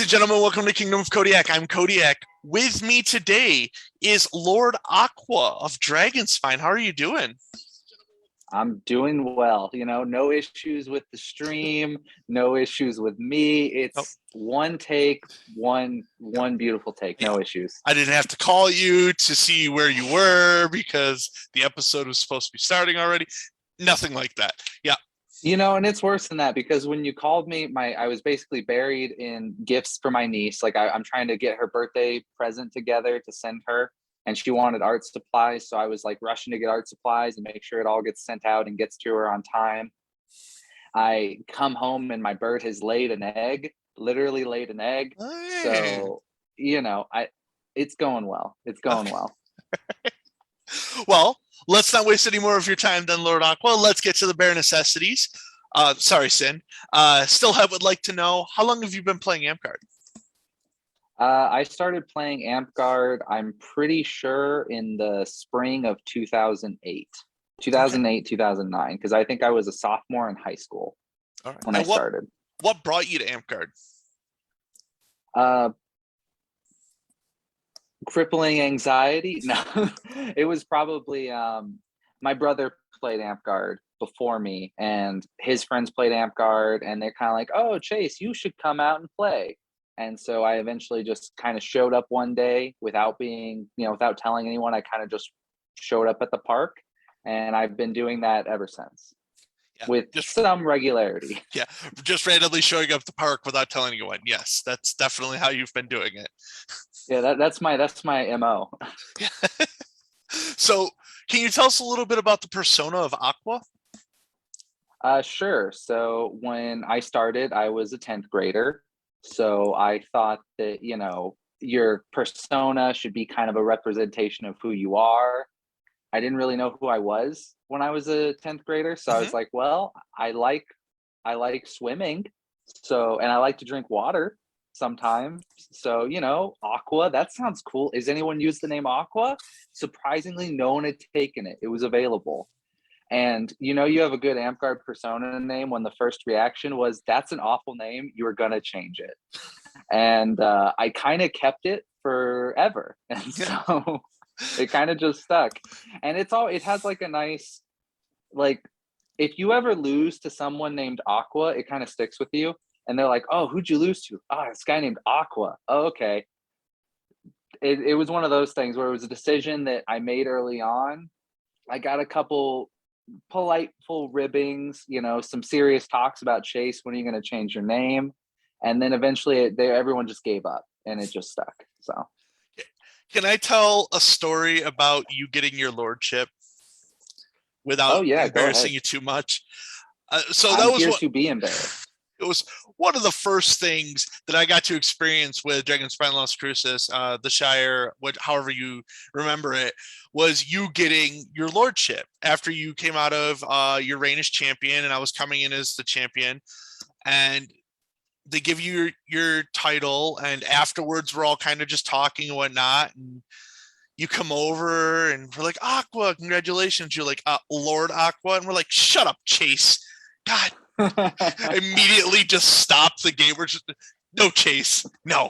and gentlemen, welcome to Kingdom of Kodiak. I'm Kodiak. With me today is Lord Aqua of Dragonspine. How are you doing? I'm doing well. No issues with the stream, no issues with me. Oh, It's one take, one beautiful take, yeah. no issues. I didn't have to call you to see where you were because the episode was supposed to be starting already. Nothing like that. Yeah. And it's worse than that because when you called me, I was basically buried in gifts for my niece. Like I'm trying to get her birthday present together to send her, and she wanted art supplies. So I was like rushing to get art supplies and make sure it all gets sent out and gets to her on time. I come home and my bird has laid an egg, literally laid an egg. Hey. So, it's going well. It's going well. Well, let's not waste any more of your time then, Lord Aqua. Let's get to the bare necessities. Sorry, Sin. Stillhead would like to know, how long have you been playing Amtgard? I started playing Amtgard, I'm pretty sure, in the spring of 2008. 2008, 2009, because I think I was a sophomore in high school when I started. What brought you to Amtgard? Crippling anxiety. No, it was probably my brother played Amtgard before me, and his friends played Amtgard, and they're kind of like, "Oh, Chase, you should come out and play." And so I eventually just kind of showed up one day without telling anyone. I kind of just showed up at the park, and I've been doing that ever since. Yeah, with some regularity. Yeah, just randomly showing up at the park without telling anyone. Yes, that's definitely how you've been doing it. Yeah, that's my MO. So, can you tell us a little bit about the persona of Aqua? Sure. So when I started, I was a 10th grader. So I thought that, your persona should be kind of a representation of who you are. I didn't really know who I was when I was a 10th grader. So I was like, well, I like swimming. So, and I like to drink water sometimes. So, Aqua, that sounds cool. Has anyone used the name Aqua? Surprisingly, no one had taken it. It was available. And you have a good Amtgard persona name when the first reaction was, that's an awful name, you were gonna change it. And I kind of kept it forever. And so it kind of just stuck. And it has like a nice, like, if you ever lose to someone named Aqua, it kind of sticks with you. And they're like, oh, who'd you lose to? Oh, this guy named Aqua. Oh, okay. It was one of those things where it was a decision that I made early on. I got a couple politeful ribbings, some serious talks about, Chase, when are you going to change your name? And then eventually everyone just gave up and it just stuck. So can I tell a story about you getting your lordship without embarrassing you too much? So that was to be embarrassed. It was one of the first things that I got to experience with Dragonspine Las Cruces, the Shire, however you remember it, was you getting your lordship after you came out of your reign as champion, and I was coming in as the champion, and they give you your title, and afterwards we're all kind of just talking and whatnot, and you come over and we're like, Aqua, congratulations. You're like, Lord Aqua, and we're like, shut up, Chase. God. Immediately just stop the game. We're just, no, Chase, no.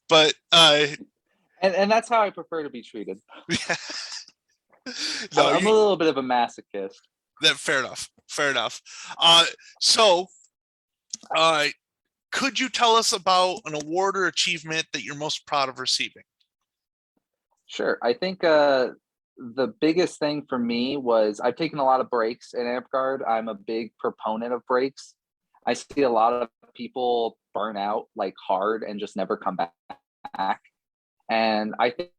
But and that's how I prefer to be treated. No, I'm a little bit of a masochist. Fair enough. Could you tell us about an award or achievement that you're most proud of receiving? Sure. I think the biggest thing for me was I've taken a lot of breaks in Amtgard. I'm a big proponent of breaks. I see a lot of people burn out like hard and just never come back. And I think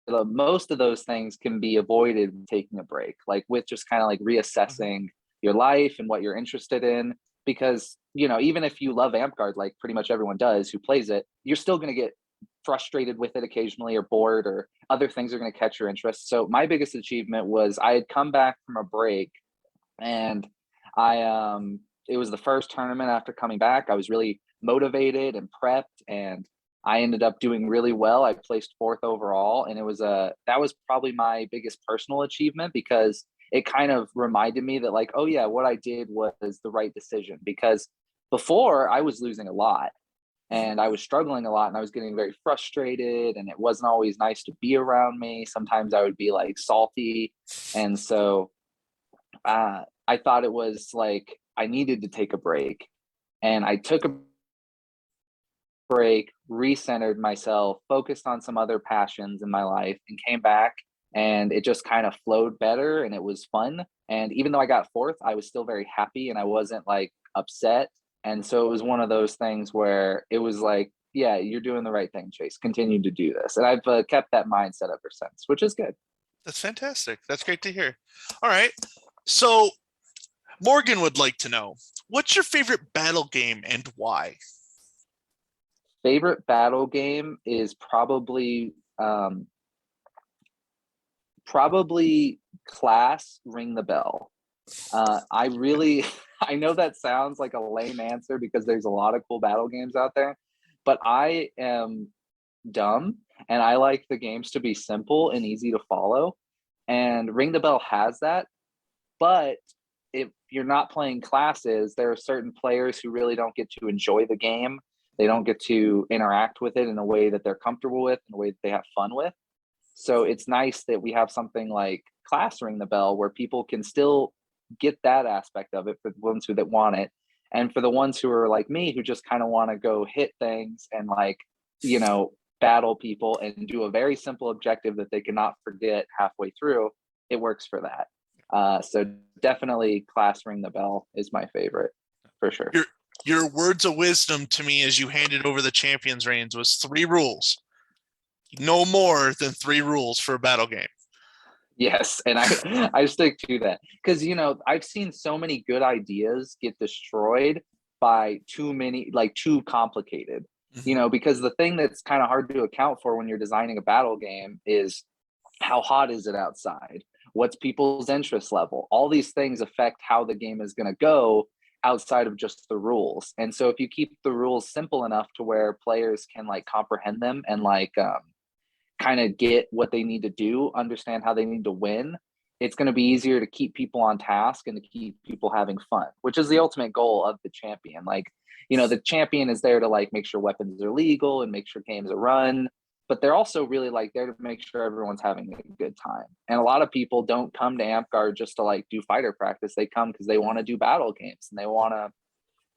most of those things can be avoided with taking a break, like with just kind of like reassessing your life and what you're interested in. Because, even if you love Amtgard, like pretty much everyone does who plays it, you're still going to get frustrated with it occasionally, or bored, or other things are going to catch your interest. So my biggest achievement was I had come back from a break, and it was the first tournament after coming back. I was really motivated and prepped, and I ended up doing really well. I placed 4th overall, and that was probably my biggest personal achievement, because it kind of reminded me that, like, oh yeah, what I did was the right decision. Because before, I was losing a lot. and I was struggling a lot, and I was getting very frustrated, and it wasn't always nice to be around me. Sometimes I would be like salty. And so I thought it was like I needed to take a break. And I took a break, recentered myself, focused on some other passions in my life, and came back. And it just kind of flowed better and it was fun. And even though I got fourth, I was still very happy and I wasn't like upset. And so it was one of those things where it was like, yeah, you're doing the right thing, Chase. Continue to do this. And I've kept that mindset ever since, which is good. That's fantastic. That's great to hear. All right. So Morgan would like to know, what's your favorite battle game and why? Favorite battle game is probably Class Ring the Bell. I really, I know that sounds like a lame answer because there's a lot of cool battle games out there, but I am dumb and I like the games to be simple and easy to follow. And Ring the Bell has that, but if you're not playing classes, there are certain players who really don't get to enjoy the game. They don't get to interact with it in a way that they're comfortable with, in a way that they have fun with. So it's nice that we have something like Class Ring the Bell where people can still get that aspect of it for the ones who that want it. And for the ones who are like me, who just kind of want to go hit things and like, you know, battle people and do a very simple objective that they cannot forget halfway through, it works for that. So definitely Class Ring the Bell is my favorite for sure. Your words of wisdom to me as you handed over the champions reins was 3 rules. No more than 3 rules for a battle game. Yes, and I stick to that because you know I've seen so many good ideas get destroyed by too many, like too complicated. You know, because the thing that's kind of hard to account for when you're designing a battle game is how hot is it outside? What's people's interest level? All these things affect how the game is going to go outside of just the rules. And so if you keep the rules simple enough to where players can like comprehend them and like kind of get what they need to do, understand how they need to win, it's going to be easier to keep people on task and to keep people having fun, which is the ultimate goal of the champion. Like, you know, the champion is there to like make sure weapons are legal and make sure games are run, but they're also really like there to make sure everyone's having a good time. And a lot of people don't come to Amtgard just to like do fighter practice. They come because they want to do battle games and they want to,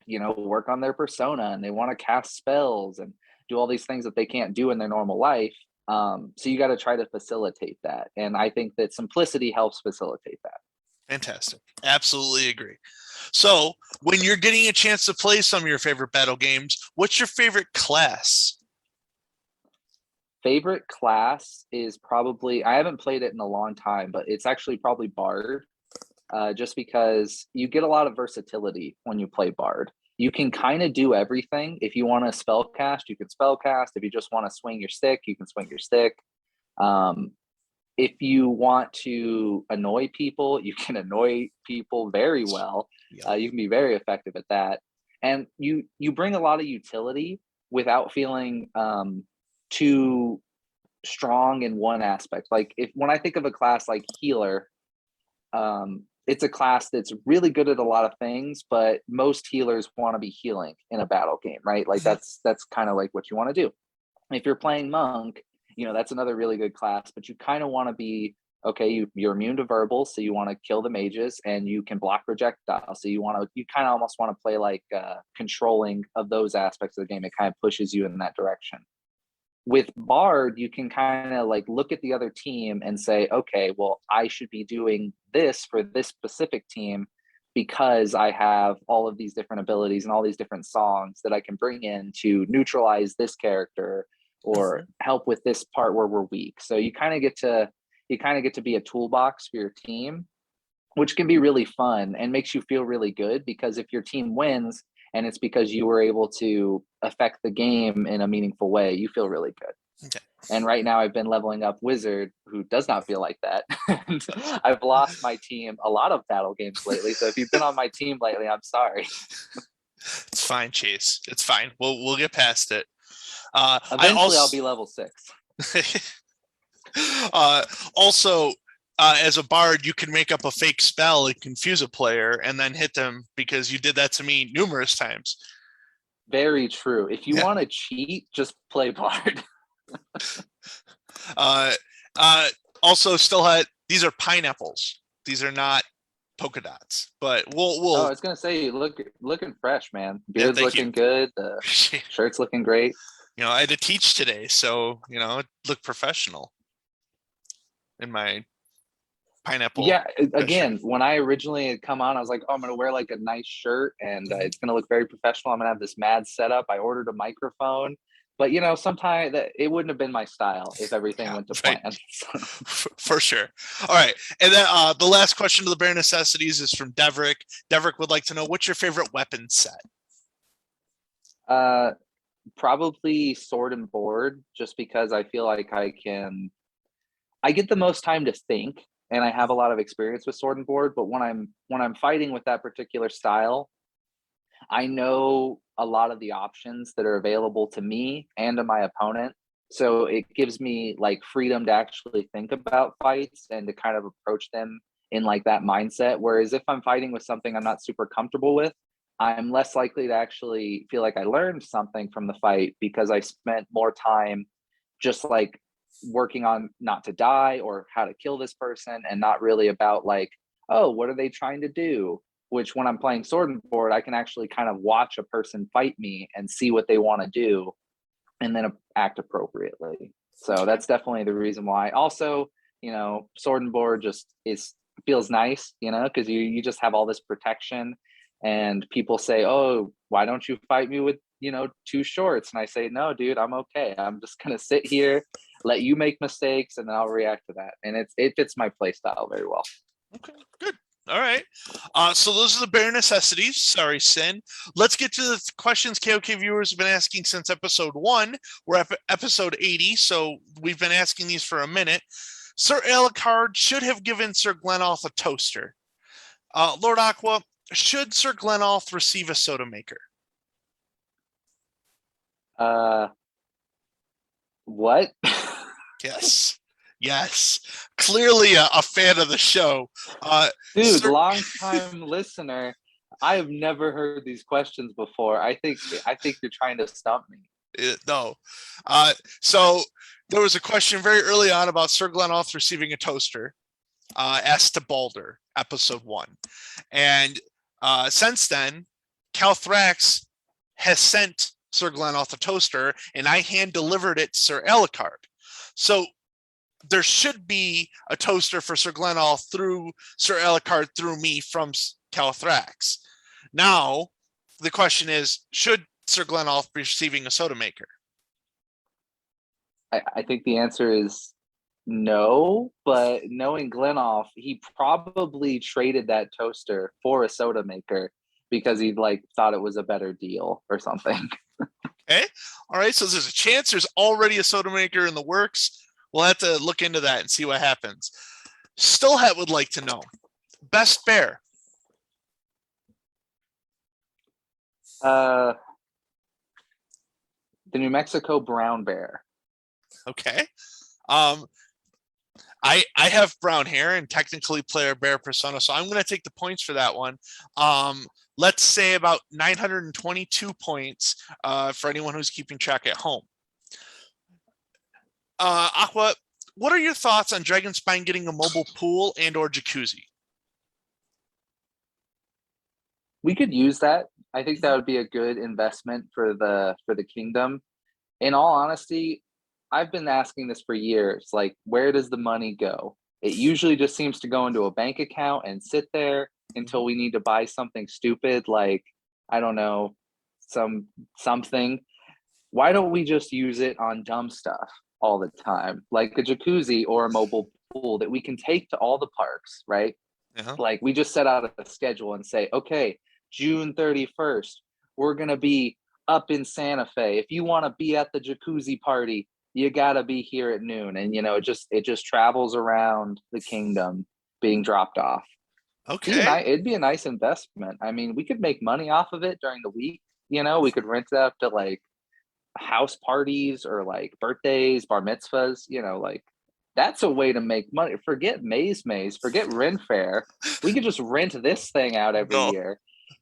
you know, work on their persona and they want to cast spells and do all these things that they can't do in their normal life. So you got to try to facilitate that. And I think that simplicity helps facilitate that. Fantastic. Absolutely agree. So when you're getting a chance to play some of your favorite battle games, what's your favorite class? Favorite class is probably, I haven't played it in a long time, but it's actually probably Bard, just because you get a lot of versatility when you play Bard. You can kind of do everything. If you want to spell cast, you can spell cast. If you just want to swing your stick, you can swing your stick. If you want to annoy people, you can annoy people very well. You can be very effective at that. And you bring a lot of utility without feeling too strong in one aspect. Like when I think of a class like healer, it's a class that's really good at a lot of things, but most healers want to be healing in a battle game, right? Like that's kind of like what you want to do. If you're playing monk, you know, that's another really good class, but you kind of want to be, okay, you're immune to verbal, so you want to kill the mages and you can block projectiles. So you kind of almost want to play like controlling of those aspects of the game. It kind of pushes you in that direction. With Bard, you can kind of like look at the other team and say, okay, well, I should be doing this for this specific team because I have all of these different abilities and all these different songs that I can bring in to neutralize this character or help with this part where we're weak. So you kind of get to be a toolbox for your team, which can be really fun and makes you feel really good because if your team wins and it's because you were able to affect the game in a meaningful way, you feel really good. Okay. And right now I've been leveling up Wizard, who does not feel like that. And I've lost my team a lot of battle games lately. So if you've been on my team lately, I'm sorry. It's fine, Chase. It's fine. We'll get past it. Eventually I'll be level 6. Also, as a bard, you can make up a fake spell and confuse a player and then hit them because you did that to me numerous times. Very true. If you Yeah. want to cheat, just play Bard. Uh, uh, Also, still had these are pineapples. These are not polka dots, but Oh, I we'll was gonna say, looking fresh, man. yeah. Beard's Thank you. looking good. The shirt's looking great. I had to teach today, so it looked professional in my pineapple Yeah, dress shirt. again, when I originally had come on, I was like, oh, I'm gonna wear like a nice shirt and it's gonna look very professional. I'm gonna have this mad setup. I ordered a microphone, but sometimes that it wouldn't have been my style if everything Yeah, went to right. plan. For sure. All right. And then the last question to the bare necessities is from Deverick. Deverick would like to know, what's your favorite weapon set? uh, Probably sword and board, just because I feel like I get the most time to think and I have a lot of experience with sword and board, but when I'm fighting with that particular style, I know a lot of the options that are available to me and to my opponent. So it gives me like freedom to actually think about fights and to kind of approach them in like that mindset. Whereas if I'm fighting with something I'm not super comfortable with, I'm less likely to actually feel like I learned something from the fight because I spent more time just like working on not to die or how to kill this person and not really about like, oh, what are they trying to do? Which when I'm playing sword and board, I can actually kind of watch a person fight me and see what they want to do and then act appropriately. So Okay. that's definitely the reason why. Also, sword and board just is feels nice, because you just have all this protection and people say, "Oh, why don't you fight me with, two shorts?" And I say, "No, dude, I'm okay. I'm just going to sit here, let you make mistakes and then I'll react to that." And it fits my play style very well. Okay. Good. All right. So those are the bare necessities. Sorry, Sin. Let's get to the questions KOK viewers have been asking since episode 1. We're at episode 80, so we've been asking these for a minute. Sir Alucard should have given Sir Glenolf a toaster. Lord Aqua, should Sir Glenolf receive a soda maker? What? Yes. Yes. Clearly a fan of the show. Dude, Sir, long time listener. I have never heard these questions before. I think you're trying to stump me. no. So there was a question very early on about Sir Glenolf receiving a toaster, asked to Balder, episode 1. And since then, Calthrax has sent Sir Glenolf a toaster, and I hand delivered it to Sir Alucard. So there should be a toaster for Sir Glenolf through Sir Alucard through me from Calthrax. Now, the question is, should Sir Glenolf be receiving a soda maker? I think the answer is no, but knowing Glenoff, he probably traded that toaster for a soda maker because he like thought it was a better deal or something. Okay. All right. So there's a chance there's already a soda maker in the works. We'll have to look into that and see what happens. Stillhat would like to know, best bear. Uh, the New Mexico brown bear. Okay. Um, I have brown hair and technically play a bear persona, so I'm going to take the points for that one. Let's say about 922 points for anyone who's keeping track at home. Aqua, what are your thoughts on Dragonspine getting a mobile pool and or jacuzzi? We could use that. I think that would be a good investment for the kingdom. In all honesty, I've been asking this for years. Like, where does the money go? It usually just seems to go into a bank account and sit there until we need to buy something stupid, like, I don't know, something. Why don't we just use it on dumb stuff all the time, like a jacuzzi or a mobile pool that we can take to all the parks, right? Uh-huh. Like, we just set out a schedule and say, okay, June 31st, we're going to be up in Santa Fe. If you want to be at the jacuzzi party, you got to be here at noon. And, it just travels around the kingdom being dropped off. Okay. It'd be a nice investment. I mean, we could make money off of it during the week. We could rent it up to like house parties or like birthdays, bar mitzvahs, like that's a way to make money. Forget Maze, forget Ren Fair. We could just rent this thing out every No, year.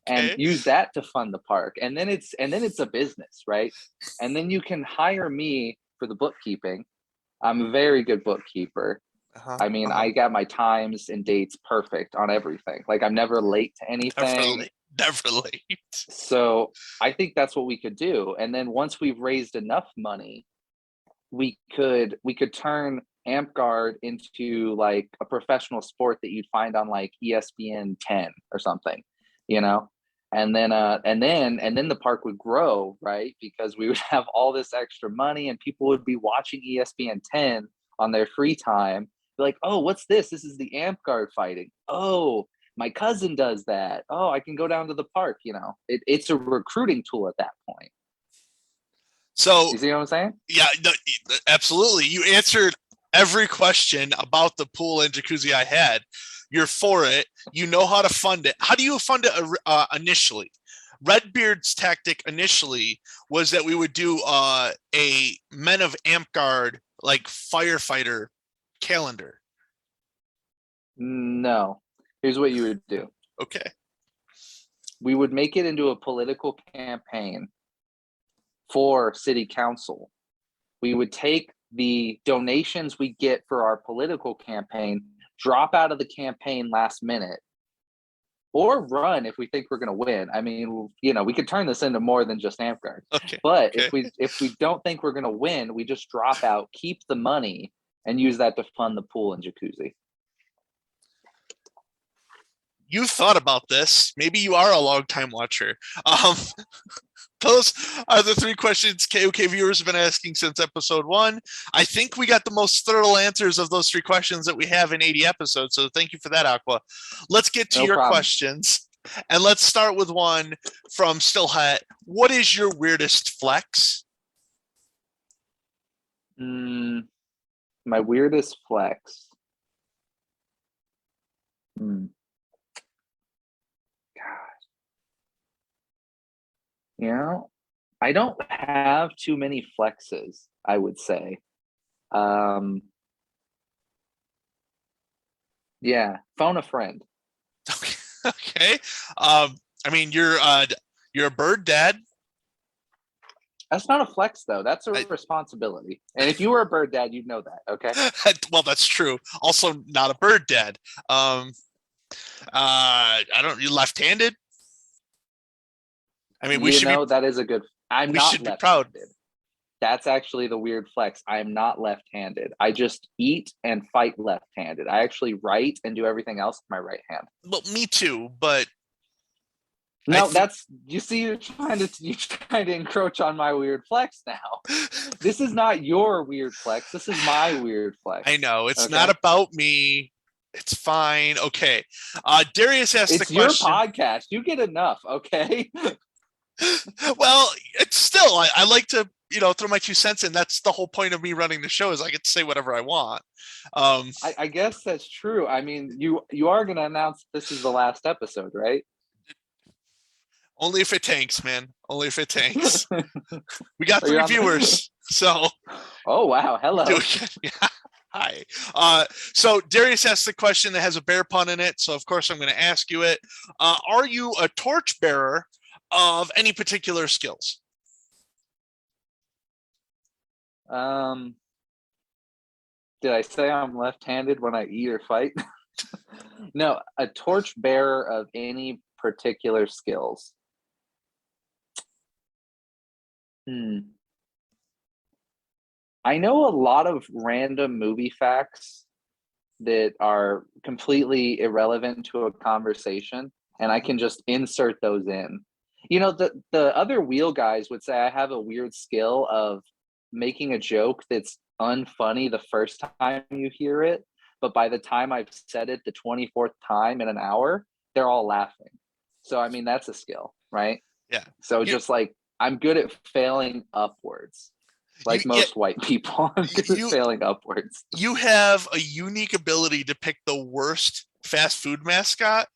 and Okay. use that to fund the park. And then it's a business, right? And then you can hire me for the bookkeeping. I'm a very good bookkeeper. Uh-huh. I mean, Uh-huh. I got my times and dates perfect on everything. Like I'm never late to Never anything. late. Never late. So I think that's what we could do. And then once we've raised enough money, we could turn AmpGuard into like a professional sport that you'd find on like ESPN 10 or something, you know? And then the park would grow, right? Because we would have all this extra money and people would be watching ESPN 10 on their free time. Be like, oh, what's this? This is the AmpGuard fighting. Oh, my cousin does that. Oh, I can go down to the park, you know. It's a recruiting tool at that point. So You see what I'm saying? yeah, no, absolutely. You answered every question about the pool and jacuzzi I had. You're for it. You know how to fund it. How do you fund it initially? Redbeard's tactic initially was that we would do a Men of Amp like firefighter calendar. No. Here's what you would do. Okay. We would make it into a political campaign for city council. We would take the donations we get for our political campaign, drop out of the campaign last minute, or run if we think we're going to win. I mean, you know, we could turn this into more than just AmpGuard. Okay. But Okay. if we don't think we're going to win, we just drop out, keep the money, and use that to fund the pool and jacuzzi. You thought about this. Maybe you are a long time watcher. Um, those are the three questions KOK viewers have been asking since episode 1. I think we got the most thorough answers of those 3 questions that we have in 80 episodes. So thank you for that, Aqua. Let's get to No your problem. questions. And let's start with one from Stillhat. What is your weirdest flex? My weirdest flex. You know, I don't have too many flexes, I would say. Yeah, phone a friend. Okay. I mean, you're a bird dad. That's not a flex though. That's a I- responsibility. And if you were a bird dad, you'd know that. Okay. Well, that's true. Also, not a bird dad. I don't. You left-handed? I mean, we should be. That is a good. I'm We not should be proud. left-handed. That's actually the weird flex. I'm not left-handed. I just eat and fight left-handed. I actually write and do everything else with my right hand. Well, me too, but No, that's you see, you're trying to encroach on my weird flex now. This is not your weird flex. This is my weird flex. I know it's Okay? not about me. It's fine. Okay. Darius asked It's the your question. podcast. You get enough, okay? Well, it's still I like to throw my 2 cents in. That's the whole point of me running the show is I get to say whatever I want. I guess that's true. I mean, you are going to announce this is the last episode, right? Only if it tanks, man. Only if it tanks. We got Are you 3 on the- viewers, so. Oh wow! Hello. Yeah. Hi. So Darius asked the question that has a bear pun in it. So of course I'm going to ask you it. Are you a torchbearer of any particular skills? Did I say I'm left-handed when I eat or fight? No, a torchbearer of any particular skills. I know a lot of random movie facts that are completely irrelevant to a conversation, and I can just insert those in. You know, the other wheel guys would say I have a weird skill of making a joke that's unfunny the first time you hear it, but by the time I've said it the 24th time in an hour, they're all laughing. So I mean, that's a skill, right? Yeah. So just like I'm good at failing upwards. Like most white people, I'm good at failing upwards. You have a unique ability to pick the worst fast food mascot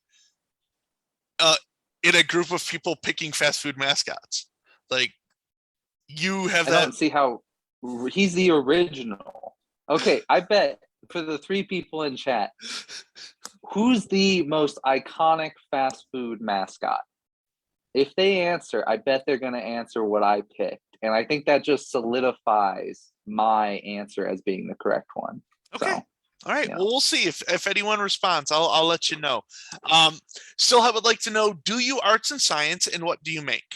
in a group of people picking fast food mascots. Like you have that. I don't see how he's the original. Okay, I bet for the 3 people in chat, who's the most iconic fast food mascot? if they answer, I bet they're going to answer what I picked. And I think that just solidifies my answer as being the correct one. Okay. So, All right. yeah, Well, we'll see if anyone responds. I'll let you know. Still, I would like to know: do you arts and science, and what do you make?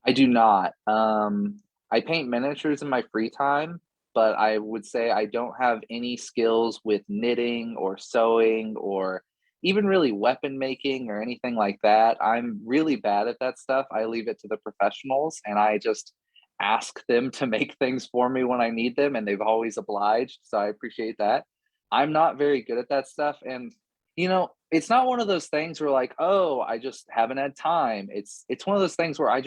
I do not. I paint miniatures in my free time, but I would say I don't have any skills with knitting or sewing or even really weapon making or anything like that. I'm really bad at that stuff. I leave it to the professionals and I just ask them to make things for me when I need them, and they've always obliged. So I appreciate that. I'm not very good at that stuff. And it's not one of those things where like, oh, I just haven't had time. It's one of those things where I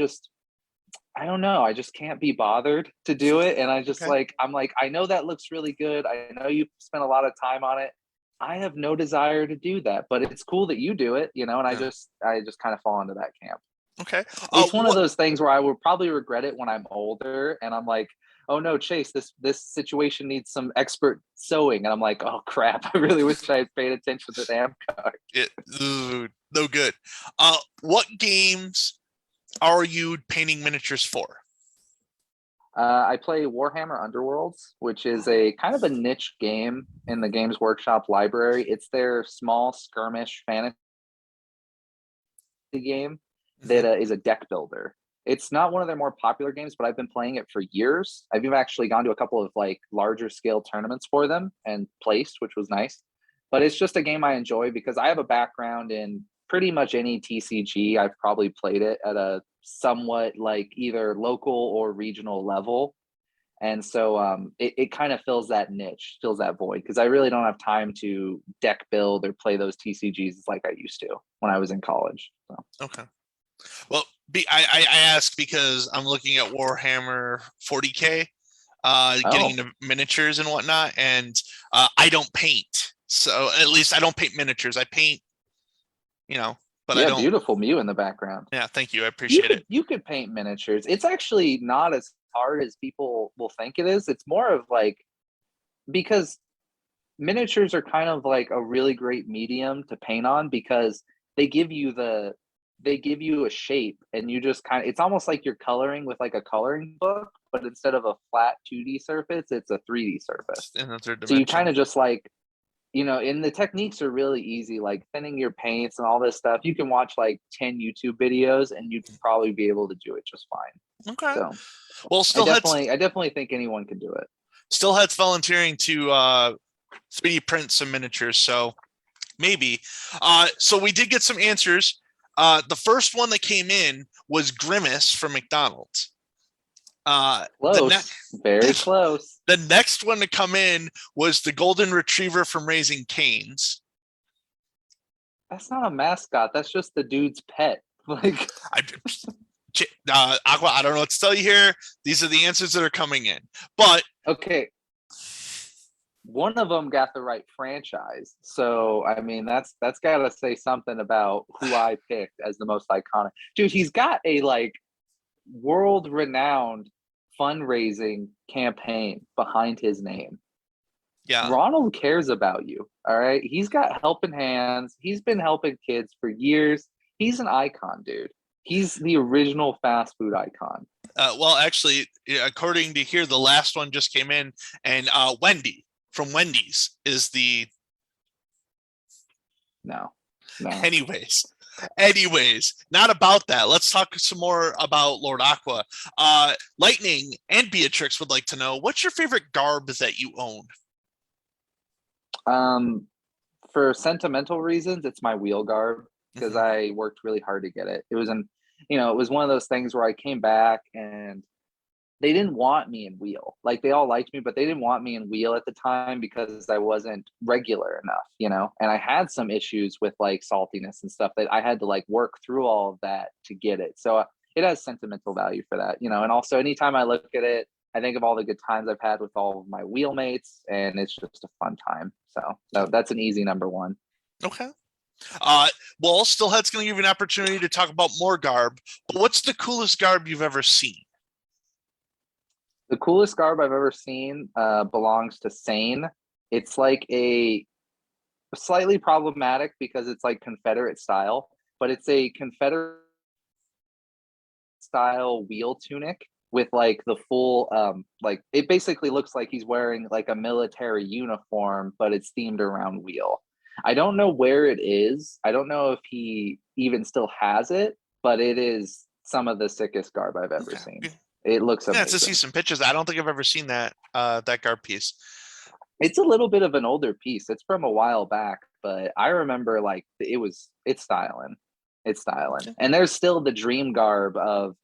don't know. I just can't be bothered to do it. And I just Okay. like, I'm like, I know that looks really good. I know you spent a lot of time on it. I have no desire to do that, but it's cool that you do it, and Yeah. I just kind of fall into that camp. Okay. It's one of What? those things where I will probably regret it when I'm older and I'm like, oh no, Chase, this situation needs some expert sewing. And I'm like, oh crap, I really wish I had paid attention to the damn card. Ooh, no good. What games are you painting miniatures for? I play Warhammer Underworlds, which is a kind of a niche game in the Games Workshop library. It's their small skirmish fantasy game Mhm. that is a deck builder. It's not one of their more popular games, but I've been playing it for years. I've even actually gone to a couple of like larger scale tournaments for them and placed, which was nice. But it's just a game I enjoy because I have a background in pretty much any TCG. I've probably played it at a somewhat like either local or regional level. And so it kind of fills that niche, fills that void because I really don't have time to deck build or play those TCGs like I used to when I was in college. So. Okay. Well, I ask because I'm looking at Warhammer 40K, getting Oh, into miniatures and whatnot, and I don't paint. So at least I don't paint miniatures. I paint, you know, but I yeah, don't. beautiful Mew in the background. Yeah, thank you. I You appreciate it. could you could paint miniatures. It's actually not as hard as people will think it is. It's more of like because miniatures are kind of like a really great medium to paint on because they give you the they give you a shape and you just kind of it's almost like you're coloring with like a coloring book, but instead of a flat 2D surface, it's a 3D surface. In the third So you kind dimension. of just like and the techniques are really easy, like thinning your paints and all this stuff. You can watch like 10 YouTube videos and you can probably be able to do it just fine. Okay. So Well, I definitely think anyone can do it. still heads volunteering to 3D print some miniatures, so maybe. So we did get some answers. The first one that came in was Grimace from McDonald's. The Close, very next close. the next one to come in was the Golden Retriever from Raising Canes. That's not a mascot. That's just the dude's pet. Like, I, Aqua, I don't know what to tell you here. These are the answers that are coming in, but okay, one of them got the right franchise. So, I mean, that's got to say something about who I picked as the most iconic. Dude, he's got a like world-renowned fundraising campaign behind his name. yeah, Ronald cares about you. All right. He's got helping hands. He's been helping kids for years. He's an icon, dude. He's the original fast food icon. well, actually, according to here, the last one just came in, and Wendy from Wendy's is the. No, no. Anyways, not about that. Let's talk some more about Lord Aqua. Lightning and Beatrix would like to know what's your favorite garb that you own. Um, for sentimental reasons, it's my wheel garb because Mhm. I worked really hard to get it. It was one of those things where I came back and they didn't want me in wheel. Like they all liked me, but they didn't want me in wheel at the time because I wasn't regular enough. And I had some issues with like saltiness and stuff that I had to like work through all of that to get it. So it has sentimental value for that. And also anytime I look at it, I think of all the good times I've had with all of my wheelmates, and it's just a fun time. So that's an easy number one. Okay. Uh, well, Stillhead's going to give you an opportunity to talk about more garb, but what's the coolest garb you've ever seen? The coolest garb I've ever seen belongs to Sane. It's like a slightly problematic because it's like Confederate style, but it's a Confederate style wheel tunic with like the full like it basically looks like he's wearing like a military uniform, but it's themed around wheel. I don't know where it is. I don't know if he even still has it, but it is some of the sickest garb I've ever seen. It looks Yeah, amazing. to see some pictures. I don't think I've ever seen that that garb piece. It's a little bit of an older piece. It's from a while back, but I remember like it's styling. It's styling. Okay. And there's still the dream garb of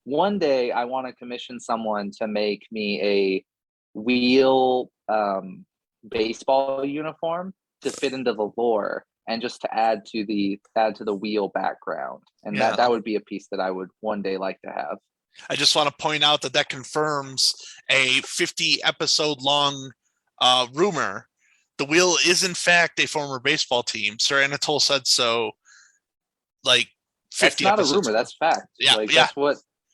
one day I want to commission someone to make me a wheel baseball uniform to fit into the lore and just to add to the wheel background. And Yeah. that would be a piece that I would one day like to have. I just want to point out that that confirms a 50 episode long rumor. The wheel is in fact a former baseball team. Sir Anatole said so like 50 That's not a episodes rumor, ago. that's fact. Yeah, Like yeah.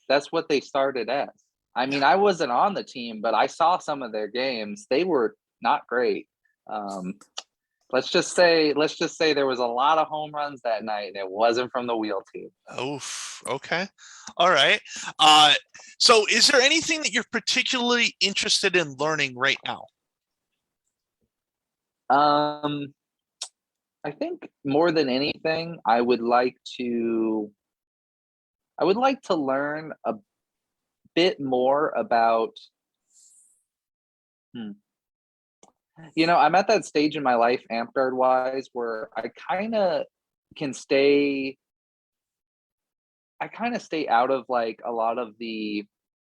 that's what they started as. I mean, I wasn't on the team, but I saw some of their games. They were not great. Um, let's just say there was a lot of home runs that night, and it wasn't from the wheel team. Oof. Okay. All right. So is there anything that you're particularly interested in learning right now? I think more than anything, I would like to learn a bit more about. I'm at that stage in my life, amp guard wise, where can stay. I kind of stay out of like a lot of the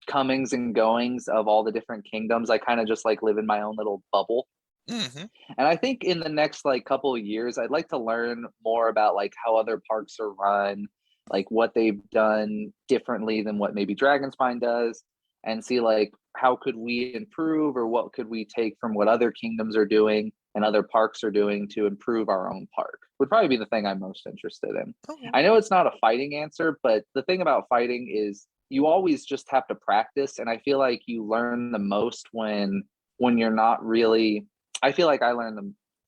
comings and goings of all the different kingdoms. I kind of just like live in my own little bubble. Mm-hmm. And I think in the next like couple of years, I'd like to learn more about like how other parks are run, like what they've done differently than what maybe Dragonspine does, and see like how could we improve or what could we take from what other kingdoms are doing and other parks are doing to improve our own park would probably be the thing I'm most interested in. Okay. I know it's not a fighting answer, but the thing about fighting is you always just have to practice, and I feel like you learn the most when you're not really. I feel like I learn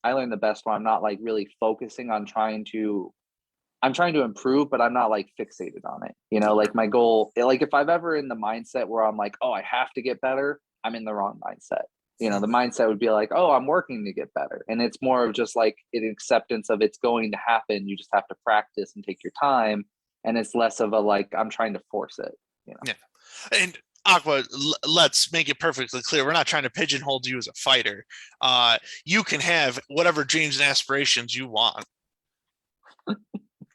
the best when I'm not like really focusing on I'm trying to improve, but I'm not like fixated on it. Like my goal, like if I've ever in the mindset where I'm like, oh, I have to get better, I'm in the wrong mindset. The mindset would be like, oh, I'm working to get better. And it's more of just like an acceptance of it's going to happen. You just have to practice and take your time. And it's less of a like, I'm trying to force it. Yeah. And Aqua, let's make it perfectly clear. We're not trying to pigeonhole you as a fighter. You can have whatever dreams and aspirations you want.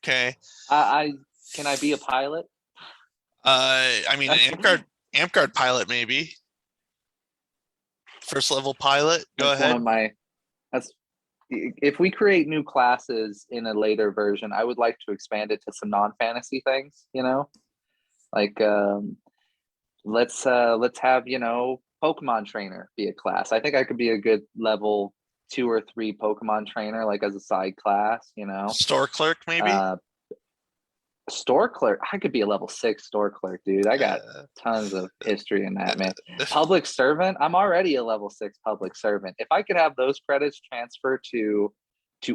Okay. Can I be a pilot? I mean, an amp guard pilot, maybe. First level pilot. Go That's ahead. one of my. That's if we create new classes in a later version, I would like to expand it to some non-fantasy things. Like let's have Pokemon trainer be a class. I think I could be a good level 2 or 3 Pokemon trainer, like as a side class. Store clerk, maybe. Store clerk. I could be a level 6 store clerk, dude. I got tons of history in that, man. Public servant. I'm already a level 6 public servant. If I could have those credits transfer to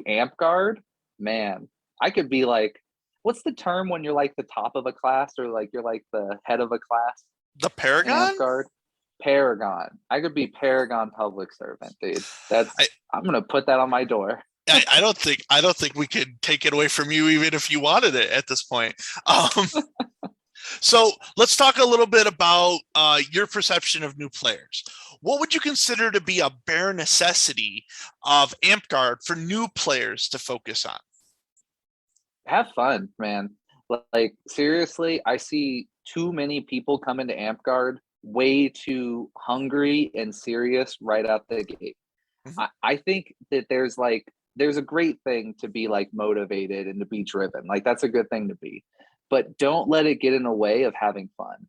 amp guard, man, I could be like, what's the term when you're like the top of a class or like you're like the head of a class? The Paragon? Amp guard. Paragon. I could be Paragon public servant, dude. I'm gonna put that on my door. I don't think we could take it away from you even if you wanted it at this point. So let's talk a little bit about your perception of new players. What would you consider to be a bare necessity of Amp Guard for new players to focus on? Have fun, man. Like seriously, I see too many people come into Amp Guard way too hungry and serious right out the gate. Mm-hmm. I think that there's a great thing to be like motivated and to be driven. Like that's a good thing to be, but don't let it get in the way of having fun.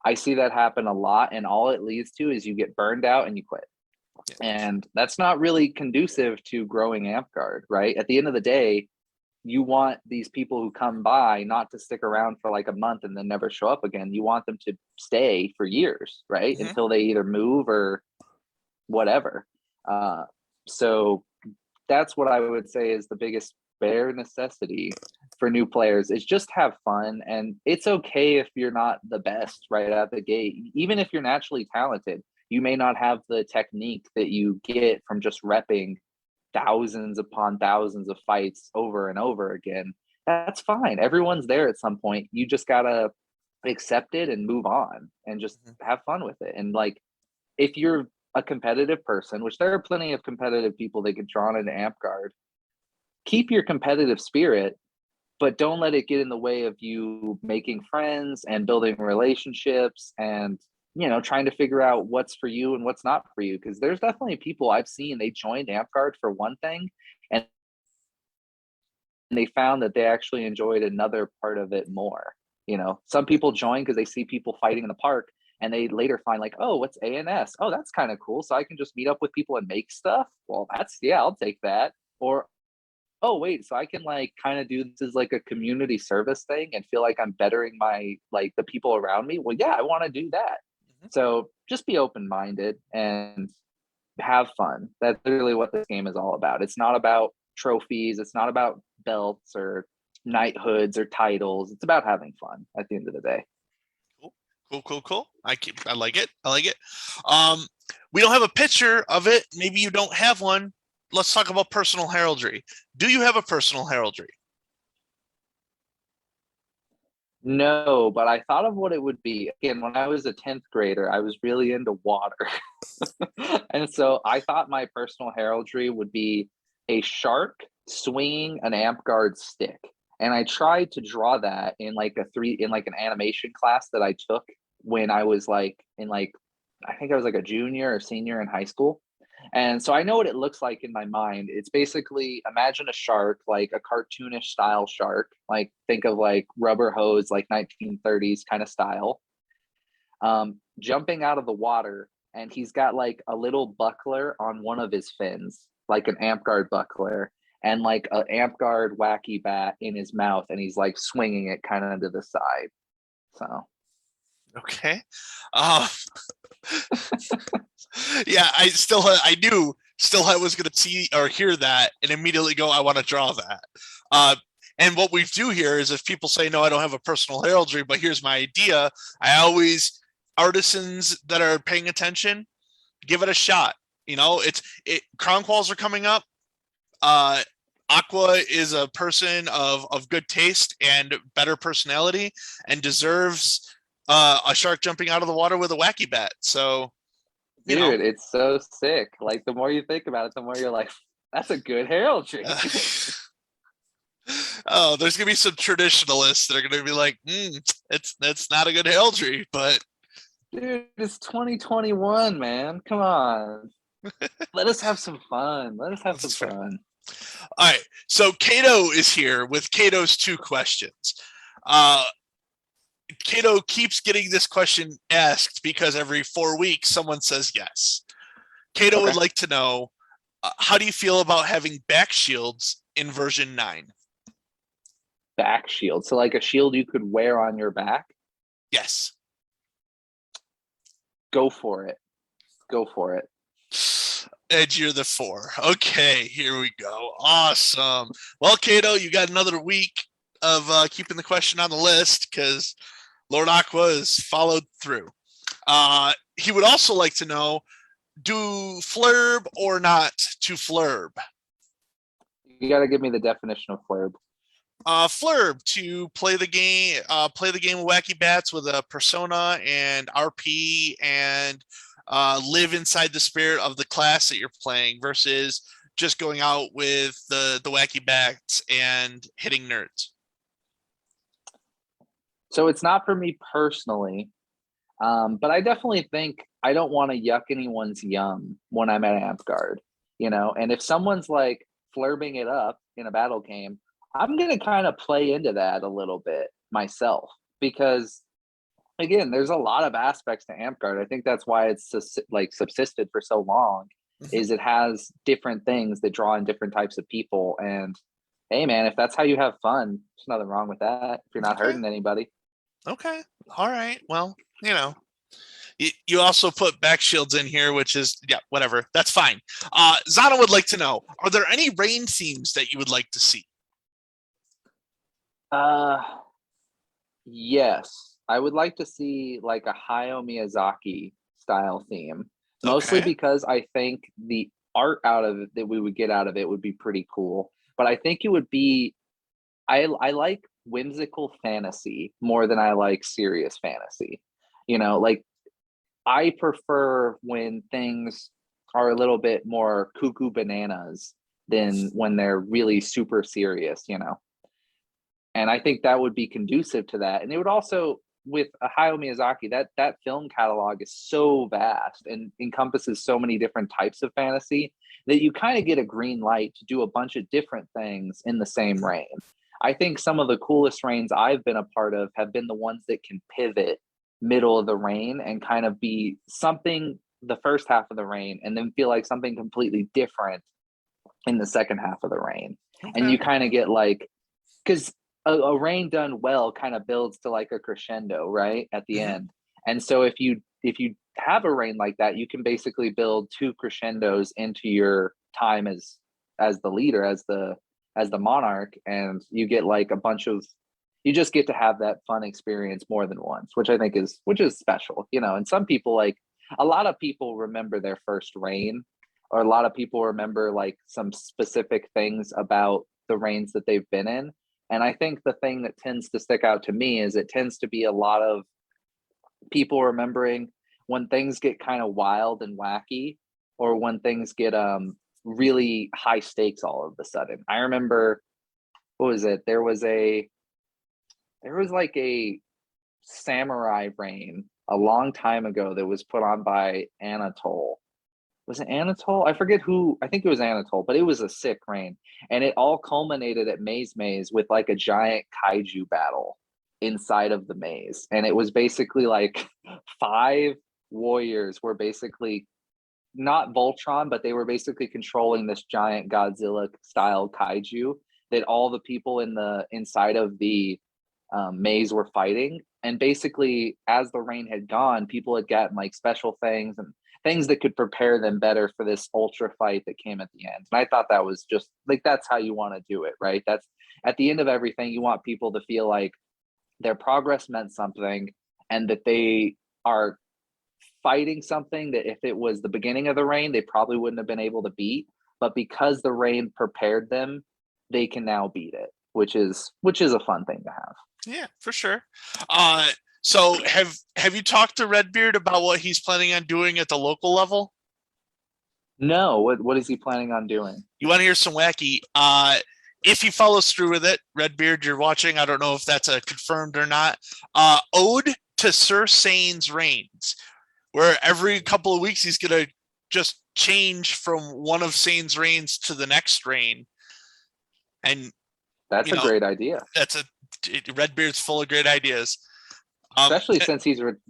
I see that happen a lot, and all it leads to is you get burned out and you quit. Yeah. And that's not really conducive to growing Amp Guard, right? At the end of the day, you want these people who come by not to stick around for like a month and then never show up again. You want them to stay for years, right? Mm-hmm. Until they either move or whatever. So that's what I would say is the biggest bare necessity for new players is just have fun. And it's okay if you're not the best right out the gate. Even if you're naturally talented, you may not have the technique that you get from just repping thousands upon thousands of fights over and over again. That's fine. Everyone's there at some point. You just gotta accept it and move on and just have fun with it. And like, if you're a competitive person, which there are plenty of competitive people that get drawn into Amp Guard, keep your competitive spirit, but don't let it get in the way of you making friends and building relationships and, you know, trying to figure out what's for you and what's not for you. Because there's definitely people I've seen, they joined Amp Guard for one thing and they found that they actually enjoyed another part of it more. You know, some people join because they see people fighting in the park and they later find like, oh, what's ANS? Oh, that's kind of cool. So I can just meet up with people and make stuff. Well, that's, yeah, I'll take that. Or, oh, wait, so I can like kind of do this as like a community service thing and feel like I'm bettering my, like the people around me. Well, yeah, I want to do that. So just be open-minded and have fun. That's literally what this game is all about. It's not about trophies. It's not about belts or knighthoods or titles. It's about having fun at the end of the day. Cool. I like it. We don't have a picture of it. Maybe you don't have one. Let's talk about personal heraldry. Do you have a personal heraldry? No, but I thought of what it would be. Again, when I was a 10th grader, I was really into water. And so I thought my personal heraldry would be a shark swinging an Amp Guard stick. And I tried to draw that in like an animation class that I took when I was like in like, I think I was like a junior or senior in high school. And so I know what it looks like in my mind. It's basically, imagine a shark, like a cartoonish style shark, like think of like rubber hose, like 1930s kind of style, jumping out of the water. And he's got like a little buckler on one of his fins, like an Amp Guard buckler, and like an Amp Guard wacky bat in his mouth. And he's like swinging it kind of to the side. So. Okay. Yeah, I knew I was going to see or hear that and immediately go, I want to draw that. And what we do here is if people say, no, I don't have a personal heraldry, but here's my idea, I always, artisans that are paying attention, give it a shot. You know, crown quals are coming up. Aqua is a person of good taste and better personality and deserves a shark jumping out of the water with a wacky bat. So, dude, it's so sick. Like the more you think about it, the more you're like, that's a good heraldry. Oh, there's gonna be some traditionalists that are gonna be like, that's not a good heraldry, but dude, it's 2021, man. Come on. Let us have some fun. Let us have some fun. All right. So Cato is here with Cato's 2 questions. Cato keeps getting this question asked because every 4 weeks someone says yes. Cato would like to know, how do you feel about having back shields in version 9? Back shield. So like a shield you could wear on your back? Yes. Go for it. Go for it. Ed, you're the 4. Okay, here we go. Awesome. Well, Cato, you got another week of keeping the question on the list because Lord Aqua has followed through. He would also like to know, do flurb or not to flurb? You got to give me the definition of flurb. Flurb, to play the game of Wacky Bats with a persona and RP and live inside the spirit of the class that you're playing versus just going out with the Wacky Bats and hitting nerds. So it's not for me personally, but I definitely think I don't want to yuck anyone's yum when I'm at Amp Guard, you know. And if someone's like flurbing it up in a battle game, I'm going to kind of play into that a little bit myself because, again, there's a lot of aspects to Amp Guard. I think that's why it's like subsisted for so long, is it has different things that draw in different types of people. And hey, man, if that's how you have fun, there's nothing wrong with that. If you're not hurting anybody. Okay. All right. Well, you know, you also put back shields in here, which is, yeah, whatever. That's fine. Zana would like to know, are there any rain themes that you would like to see? Uh, yes, I would like to see like a Hayao Miyazaki style theme, mostly Okay. because I think the art out of it that we would get out of it would be pretty cool. But I think it would be I like whimsical fantasy more than I like serious fantasy. Like I prefer when things are a little bit more cuckoo bananas than when they're really super serious. And I think that would be conducive to that. And it would also, with Hayao Miyazaki, that film catalog is so vast and encompasses so many different types of fantasy that you kind of get a green light to do a bunch of different things in the same reign. I think some of the coolest reigns I've been a part of have been the ones that can pivot middle of the reign and kind of be something the first half of the reign and then feel like something completely different in the second half of the reign. And Okay. you kind of get like, because a reign done well kind of builds to like a crescendo right at the Hmm. end. And so if you have a reign like that, you can basically build two crescendos into your time as the leader, as the monarch, and you get like a bunch of, you just get to have that fun experience more than once, which is special. And some people, like a lot of people remember their first reign, or a lot of people remember like some specific things about the reigns that they've been in. And I think the thing that tends to stick out to me is it tends to be a lot of people remembering when things get kind of wild and wacky, or when things get really high stakes all of a sudden. I remember, what was it? There was like a samurai reign a long time ago that was put on by Anatole. Was it Anatole? I forget who. I think it was Anatole, but it was a sick reign, and it all culminated at Maze with like a giant kaiju battle inside of the maze, and it was basically like five warriors were basically not Voltron, but they were basically controlling this giant Godzilla style kaiju that all the people in the inside of the maze were fighting. And basically, as the rain had gone, people had gotten like special things and things that could prepare them better for this ultra fight that came at the end. And I thought that was just like, that's how you want to do it, right? That's at the end of everything, you want people to feel like their progress meant something, and that they are fighting something that if it was the beginning of the rain, they probably wouldn't have been able to beat. But because the rain prepared them, they can now beat it, which is a fun thing to have. Yeah, for sure. Uh, so have you talked to Redbeard about what he's planning on doing at the local level? No, what is he planning on doing? You want to hear some wacky? If he follows through with it, Redbeard, you're watching. I don't know if that's a confirmed or not. Ode to Sir Sane's reigns, where every couple of weeks he's gonna just change from one of Sane's reigns to the next reign, and That's you a know great idea, that's a Redbeard's full of great ideas. Um, especially since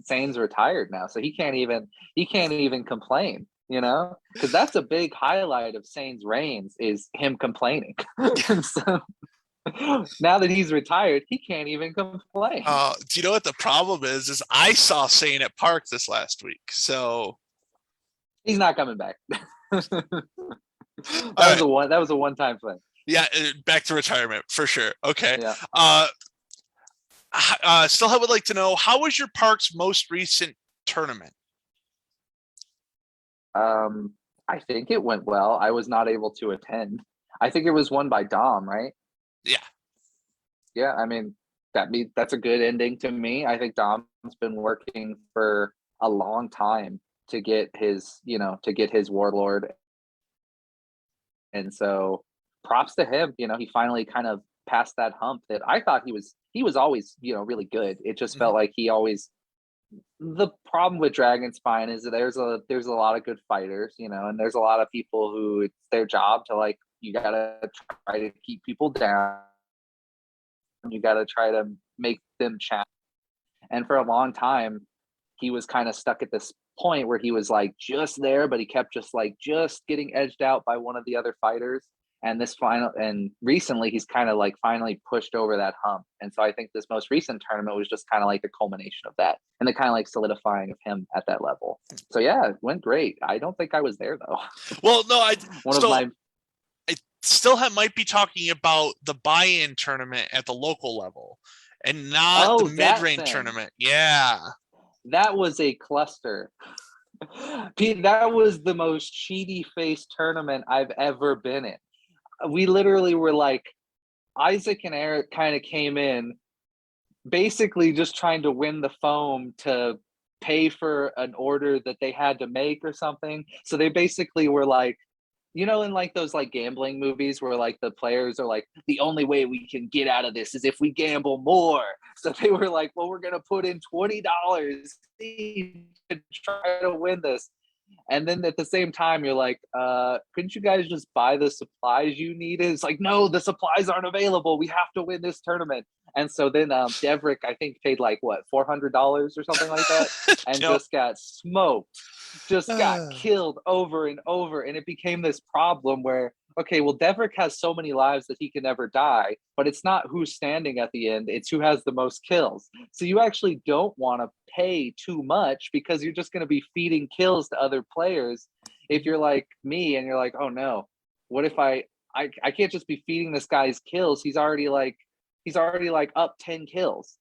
Zane's retired now, so he can't even complain. Because that's a big highlight of Sane's reigns is him complaining. So now that he's retired, he can't even complain. do you know what the problem is? Is I saw Sane at Park this last week. So, He's not coming back. all right, That was a one-time thing. yeah, back to retirement for sure. Okay. Yeah. Uh, still, I would like to know, how was your Park's most recent tournament? I think it went well. I was not able to attend. I think it was won by Dom, right? Yeah. Yeah, I mean that's a good ending to me. I think Dom's been working for a long time to get his warlord, and so props to him. He finally kind of passed that hump that I thought he was always really good. It just felt Mhm. like he always, the problem with Dragon Spine is that there's a lot of good fighters, and there's a lot of people who it's their job to, like, you gotta try to keep people down. You gotta try to make them chat. And for a long time, he was kind of stuck at this point where he was like just there, but he kept just getting edged out by one of the other fighters. And recently he's kind of like finally pushed over that hump. And so I think this most recent tournament was just kind of like the culmination of that and the kind of like solidifying of him at that level. So yeah, it went great. I don't think I was there though. Well, no, I One of so my might be talking about the buy-in tournament at the local level and not the Oh, that mid-range thing. tournament. Yeah. That was a cluster. Pete, that was the most cheaty face tournament I've ever been in. We literally were like, Isaac and Eric kind of came in basically just trying to win the foam to pay for an order that they had to make or something. So they basically were like, you know, in like those like gambling movies where like the players are like, the only way we can get out of this is if we gamble more. So they were like, well, we're gonna put in $20 to try to win this. And then at the same time, you're like, couldn't you guys just buy the supplies you needed? It's like, no, the supplies aren't available. We have to win this tournament. And so then Devrick, I think, paid like what, $400 or something like that, and Yep. just got smoked, just got killed over and over. And it became this problem where, okay, well, Devrick has so many lives that he can never die, but it's not who's standing at the end, it's who has the most kills. So you actually don't want to pay too much because you're just going to be feeding kills to other players. If you're like me and you're like, oh no, what if I can't just be feeding this guy's kills? He's already like up 10 kills.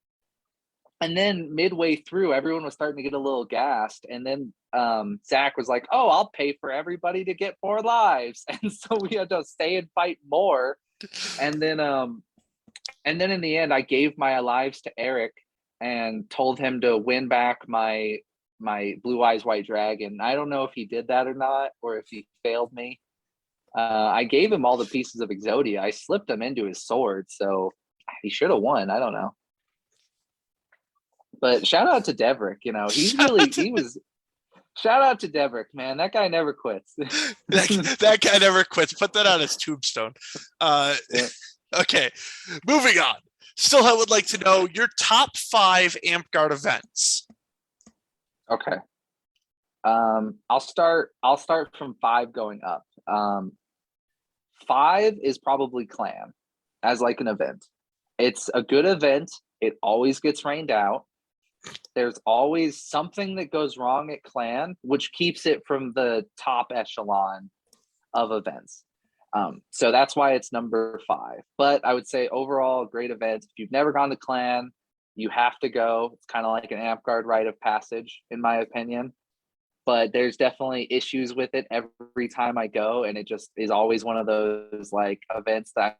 And then midway through, everyone was starting to get a little gassed. And then Zach was like, oh, I'll pay for everybody to get 4 lives. And so we had to stay and fight more. And then in the end, I gave my lives to Eric and told him to win back my Blue Eyes White Dragon. I don't know if he did that or not, or if he failed me. I gave him all the pieces of Exodia. I slipped him into his sword, so he should have won. I don't know. But shout out to Devrick. You know, shout out to Devrick, man. That guy never quits. that guy never quits. Put that on his tombstone. Yeah. Okay, moving on. Still, I would like to know your top 5 Amp Guard events. Okay. I'll start from 5 going up. 5 is probably Clan as like an event. It's a good event. It always gets rained out. There's always something that goes wrong at Clan, which keeps it from the top echelon of events. So that's why it's number 5. But I would say overall, great event. If you've never gone to Clan, you have to go. It's kind of like an Amp Guard rite of passage, in my opinion. But there's definitely issues with it every time I go, and it just is always one of those like events that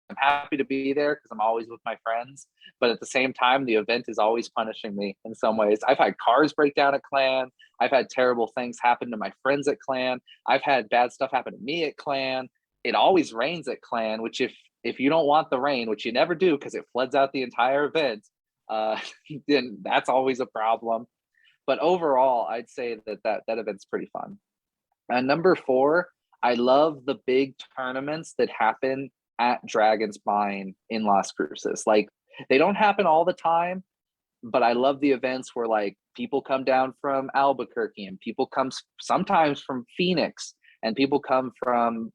I'm happy to be there because I'm always with my friends. But at the same time, the event is always punishing me in some ways. I've had cars break down at Clan. I've had terrible things happen to my friends at Clan. I've had bad stuff happen to me at Clan. It always rains at Clan, which if you don't want the rain, which you never do because it floods out the entire event, then that's always a problem. But overall, I'd say that event's pretty fun. And number 4, I love the big tournaments that happen at Dragon's Mine in Las Cruces. Like, they don't happen all the time, but I love the events where like people come down from Albuquerque and people come sometimes from Phoenix and people come from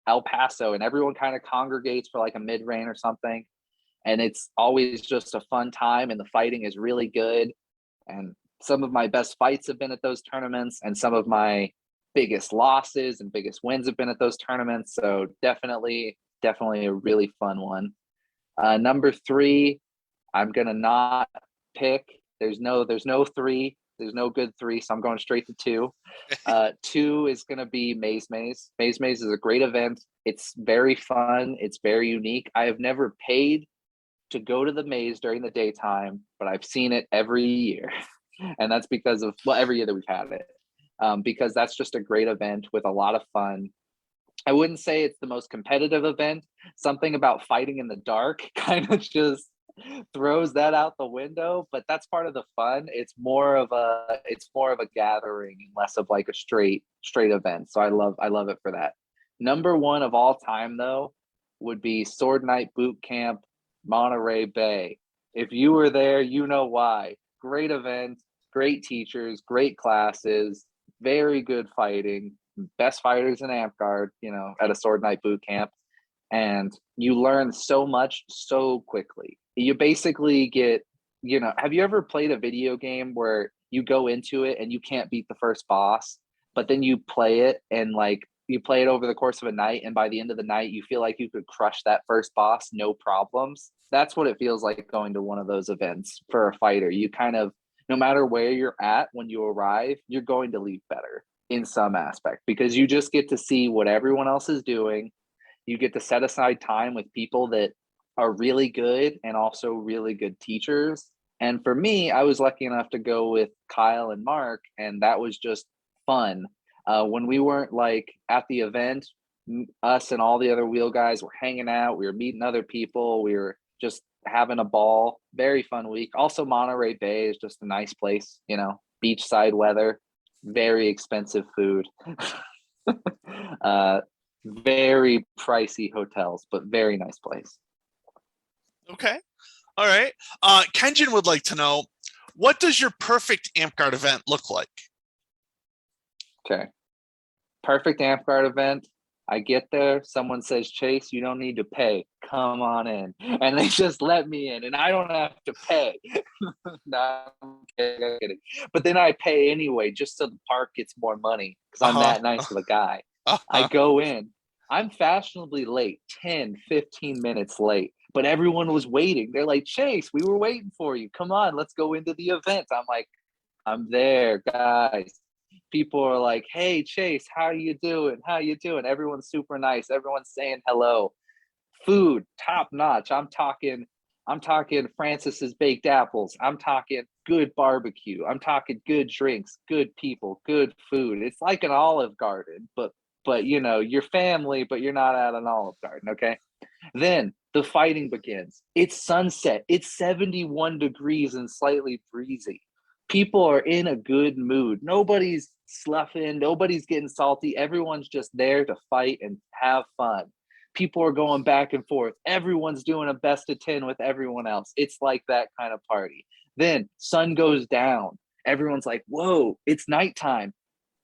El Paso, and everyone kind of congregates for like a mid-rain or something. And it's always just a fun time, and the fighting is really good. And some of my best fights have been at those tournaments, and some of my biggest losses and biggest wins have been at those tournaments. So definitely a really fun one. Number 3, I'm gonna not pick. There's no 3. There's no good 3, so I'm going straight to 2. 2 is gonna be Maze Maze. Maze Maze is a great event. It's very fun. It's very unique. I have never paid to go to the maze during the daytime, but I've seen it every year. And that's because of, well, every year that we've had it, because that's just a great event with a lot of fun. I wouldn't say it's the most competitive event. Something about fighting in the dark kind of just throws that out the window, but that's part of the fun. It's more of a gathering and less of like a straight event. So I love it for that. Number 1 of all time though would be Sword Night Boot Camp, Monterey Bay. If you were there, you know why. Great event, great teachers, great classes, very good fighting, best fighters in Amp Guard, you know, at a Sword Night Boot Camp. And you learn so much so quickly. You basically get, you know, have you ever played a video game where you go into it and you can't beat the first boss, but then you play it and like you play it over the course of a night, and by the end of the night you feel like you could crush that first boss no problems. That's what it feels like going to one of those events for a fighter. You kind of, no matter where you're at when you arrive, you're going to leave better in some aspect, because you just get to see what everyone else is doing. You get to set aside time with people that are really good and also really good teachers. And for me, I was lucky enough to go with Kyle and Mark, and that was just fun. When we weren't like at the event, us and all the other wheel guys were hanging out. We were meeting other people. We were just having a ball. Very fun week. Also, Monterey Bay is just a nice place, you know, beachside weather, very expensive food. Very pricey hotels, but very nice place. Okay. All right. Kenjin would like to know, what does your perfect AmpGuard event look like? Okay. Perfect AmpGuard event. I get there, someone says, Chase, you don't need to pay. Come on in. And they just let me in, and I don't have to pay. No, I'm kidding. But then I pay anyway, just so the park gets more money, because I'm that nice of a guy. I go in. I'm fashionably late, 10, 15 minutes late, but everyone was waiting. They're like, Chase, we were waiting for you. Come on, let's go into the event. I'm like, I'm there, guys. People are like, hey, Chase, how you doing? How you doing? Everyone's super nice. Everyone's saying hello. Food, top notch. I'm talking Francis's baked apples. I'm talking good barbecue. I'm talking good drinks, good people, good food. It's like an Olive Garden, but you know, you're family, but you're not at an Olive Garden, okay? Then the fighting begins. It's sunset. It's 71 degrees and slightly breezy. People are in a good mood. Nobody's sloughing. Nobody's getting salty. Everyone's just there to fight and have fun. People are going back and forth. Everyone's doing a best of 10 with everyone else. It's like that kind of party. Then sun goes down. Everyone's like, whoa, it's nighttime.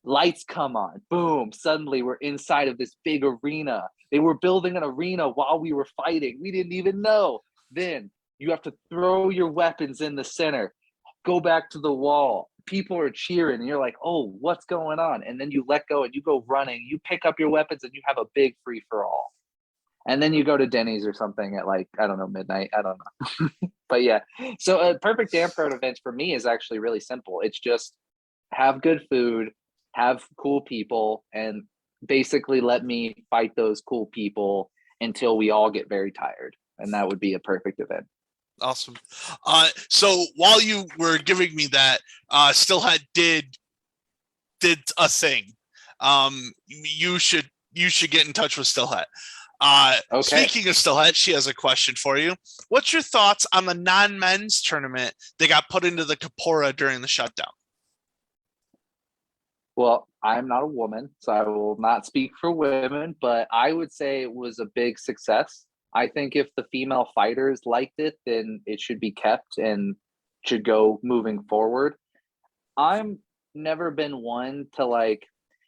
Lights come on. Boom. Suddenly we're inside of this big arena. They were building an arena while we were fighting. We didn't even know. Then you have to throw your weapons in the center, go back to the wall. People are cheering, and you're like, oh, what's going on? And then you let go and you go running. You pick up your weapons and you have a big free for all. And then you go to Denny's or something at, like, I don't know, midnight. I don't know. But yeah, so a perfect AmpGuard event for me is actually really simple. It's just have good food, have cool people, and basically let me fight those cool people until we all get very tired. And that would be a perfect event. Awesome. So while you were giving me that, Stillhat did a thing. You should get in touch with Stillhat. Okay. Speaking of Stillhat, she has a question for you. What's your thoughts on the non-men's tournament that got put into the Kapora during the shutdown? Well, I'm not a woman, so I will not speak for women, but I would say it was a big success. I think if the female fighters liked it, then it should be kept and should go moving forward. I'm never been one to, like,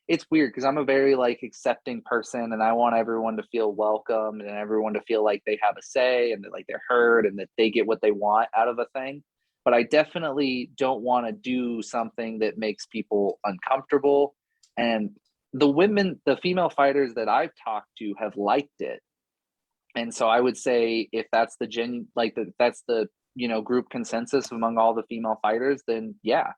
it's weird because I'm a very, like, accepting person, and I want everyone to feel welcome and everyone to feel like they have a say and that, like, they're heard and that they get what they want out of a thing. But I definitely don't want to do something that makes people uncomfortable. And the female fighters that I've talked to have liked it. And so I would say if that's that's the, you know, group consensus among all the female fighters, then yeah.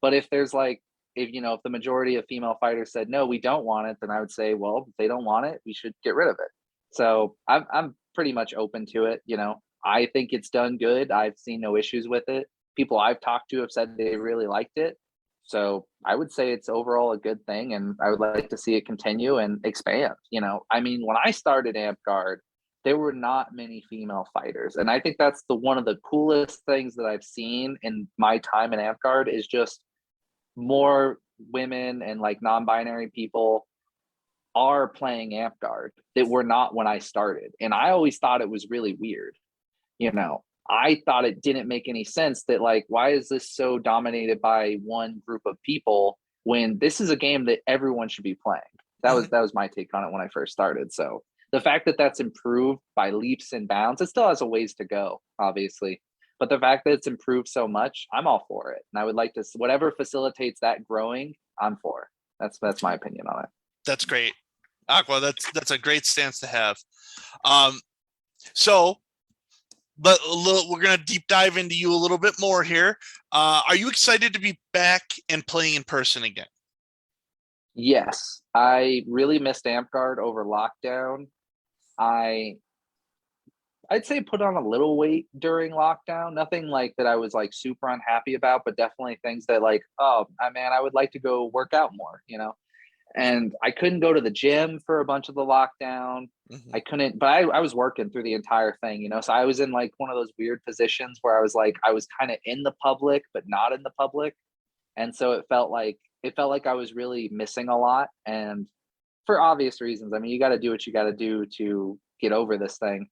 But if there's like, if the majority of female fighters said no, we don't want it, then I would say, well, if they don't want it, we should get rid of it. So I'm pretty much open to it. I think it's done good. I've seen no issues with it. People I've talked to have said they really liked it. So I would say it's overall a good thing, and I would like to see it continue and expand. I mean, when I started AmpGuard, there were not many female fighters, and I think that's one of the coolest things that I've seen in my time in AmpGuard is just more women and like non-binary people are playing AmpGuard that were not when I started, and I always thought it was really weird. I thought it didn't make any sense that, like, why is this so dominated by one group of people when this is a game that everyone should be playing? That was my take on it when I first started. So the fact that that's improved by leaps and bounds, it still has a ways to go, obviously. But the fact that it's improved so much, I'm all for it. And I would like to, whatever facilitates that growing, I'm for. That's my opinion on it. That's great. Aqua, that's a great stance to have. Um, so but we're gonna deep dive into you a little bit more here. Are you excited to be back and playing in person again? Yes, I really missed Amp Guard over lockdown. I I'd say put on a little weight during lockdown. Nothing like that I was like super unhappy about, but definitely things that like, oh, man, I would like to go work out more, you know? And I couldn't go to the gym for a bunch of the lockdown. Mm-hmm. I couldn't, but I was working through the entire thing, you know? So I was in like one of those weird positions where I was like, I was kind of in the public, but not in the public. And so it felt like I was really missing a lot. And for obvious reasons, I mean, you got to do what you got to do to get over this thing,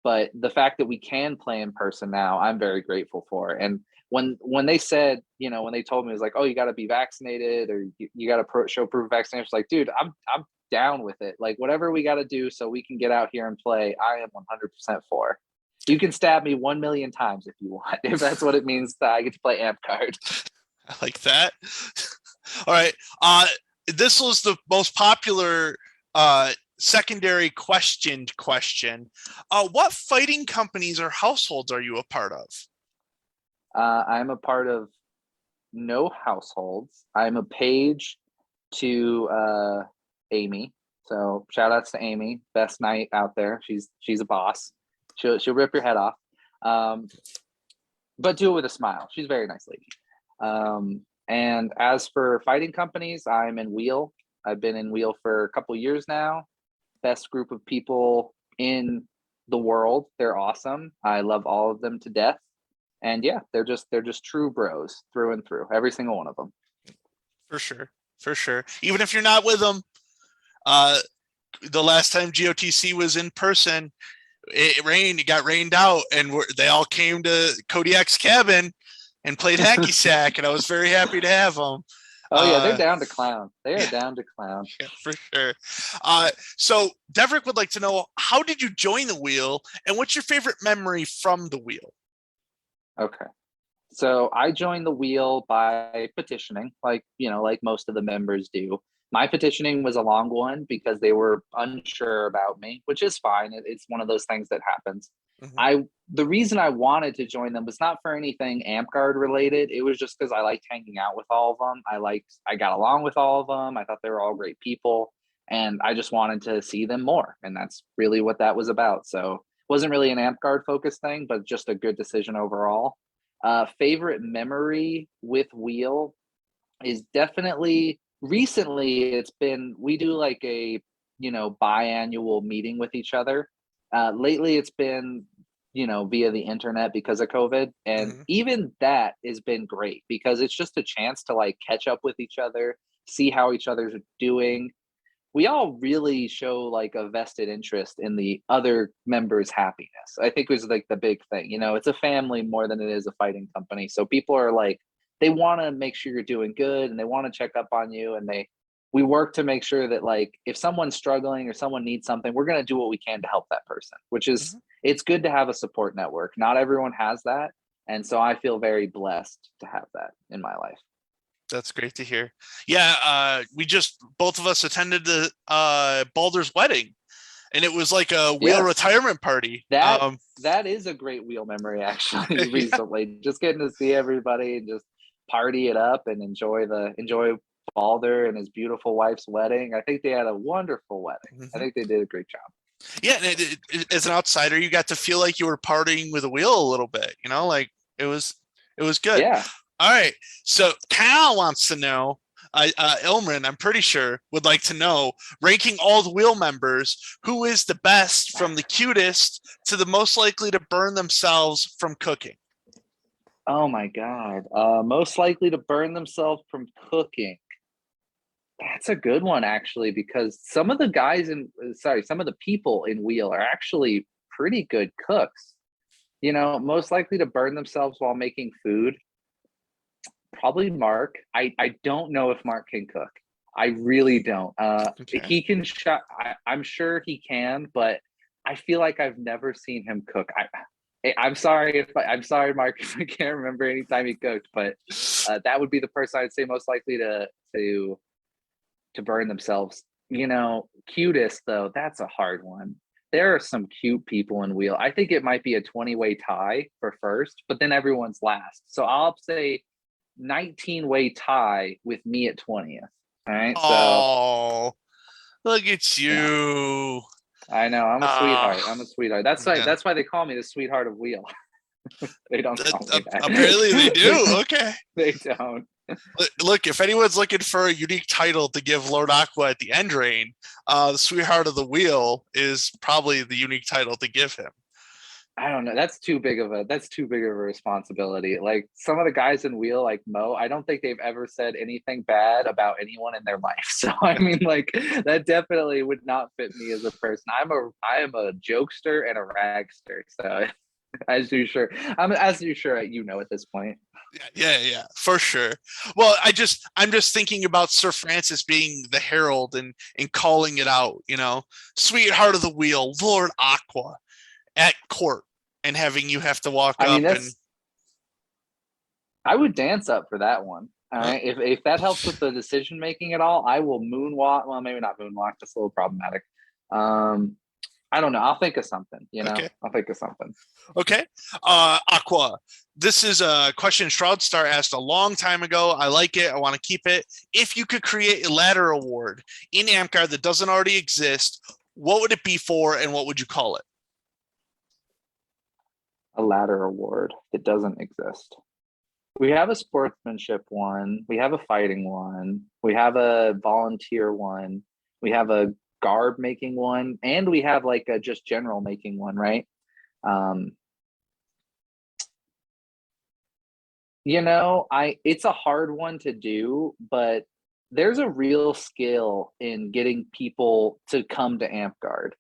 but the fact that we can play in person now, I'm very grateful for. And when they said, you know, when they told me, it was like, oh, you got to be vaccinated or you got to show proof of vaccination, it's like, dude, I'm down with it. Like whatever we got to do so we can get out here and play, I am 100% for. You can stab me 1 million times if you want, if that's what it means that I get to play Amp Card. I like that. All right. This was the most popular secondary question. What fighting companies or households are you a part of? I'm a part of no households. I'm a page to Amy. So shout outs to Amy, best knight out there. She's a boss. She'll rip your head off, but do it with a smile. She's a very nice lady. And as for fighting companies, I'm in Wheel. I've been in Wheel for a couple years now. Best group of people in the world. They're awesome. I love all of them to death. And yeah, they're just true bros through and through. Every single one of them. For sure. For sure. Even if you're not with them, uh, the last time GOTC was in person, it rained, it got rained out, and they all came to Kodiak's cabin and played hacky sack, and I was very happy to have them. Oh yeah, they're down to clown. They are down to clown. Yeah, for sure. So Deverick would like to know, how did you join the wheel, and what's your favorite memory from the wheel? Okay. So I joined the wheel by petitioning, like, you know, like most of the members do. My petitioning was a long one because they were unsure about me, which is fine. It's one of those things that happens. Mm-hmm. The reason I wanted to join them was not for anything Amp Guard related. It was just because I liked hanging out with all of them. I got along with all of them. I thought they were all great people, and I just wanted to see them more. And that's really what that was about. So it wasn't really an Amp Guard focused thing, but just a good decision overall. Favorite memory with Wheel is definitely recently. It's been, we do like a, you know, biannual meeting with each other. Lately it's been, you know, via the internet because of COVID. And Mm-hmm. even that has been great because it's just a chance to like catch up with each other, see how each other's doing. We all really show like a vested interest in the other members' happiness. I think was like the big thing. You know, it's a family more than it is a fighting company. So people are like, they want to make sure you're doing good and they want to check up on you. And we work to make sure that like if someone's struggling or someone needs something, we're going to do what we can to help that person, which is, Mm-hmm. it's good to have a support network. Not everyone has that. And so I feel very blessed to have that in my life. That's great to hear. Yeah, we just both of us attended the Balder's wedding, and it was like a wheel Yes. retirement party. That is a great wheel memory actually. Yeah. Recently, just getting to see everybody and just party it up and enjoy Balder and his beautiful wife's wedding. I think they had a wonderful wedding. I Mm-hmm. think they did a great job. Yeah, and as an outsider, you got to feel like you were partying with a wheel a little bit. You know, like it was good. Yeah. All right, so Kyle wants to know. Ilman, I'm pretty sure, would like to know, ranking all the wheel members, who is the best from the cutest to the most likely to burn themselves from cooking? Oh my God. Most likely to burn themselves from cooking. That's a good one actually, because some of the guys some of the people in Wheel are actually pretty good cooks. You know, most likely to burn themselves while making food. Probably Mark. I don't know if Mark can cook. I really don't. Okay. He can shot. I'm sure he can, but I feel like I've never seen him cook. I'm sorry I'm sorry, Mark, if I can't remember any time he cooked, but that would be the person I'd say most likely to burn themselves. Cutest though, that's a hard one. There are some cute people in Wheel. I think it might be a 20-way tie for first, but then everyone's last. So I'll say 19-way tie with me at 20th. All right. So Oh, look at yeah, you. I know. I'm a Uh, sweetheart. I'm a sweetheart. That's why yeah. that's why they call me the sweetheart of Wheel. They don't call me Apparently they that. do. Okay. They don't. Look, if anyone's looking for a unique title to give Lord Aqua at the end reign, the Sweetheart of the Wheel is probably the unique title to give him. I don't know. That's too big of a responsibility. Like some of the guys in Wheel, like Mo, I don't think they've ever said anything bad about anyone in their life. So I mean, like that definitely would not fit me as a person. I am a jokester and a ragster. So as you sure at this point. Yeah, for sure. Well, I'm just thinking about Sir Francis being the herald and calling it out, Sweetheart of the Wheel, Lord Aqua at court, and having you have to walk I mean, up and I would dance up for that one. All right. If that helps with the decision making at all, I will moonwalk. Well, maybe not moonwalk. That's a little problematic. Um, I don't know. I'll think of something. okay. I'll think of something. Okay. Aqua. This is a question Shroud Star asked a long time ago. I like it. I want to keep it. If you could create a ladder award in Amcard that doesn't already exist, what would it be for and what would you call it? A ladder award that doesn't exist. We have a sportsmanship one. We have a fighting one. We have a volunteer one. We have a garb making one, and we have like a just general making one, right? Um, it's a hard one to do, but there's a real skill in getting people to come to AmpGuard.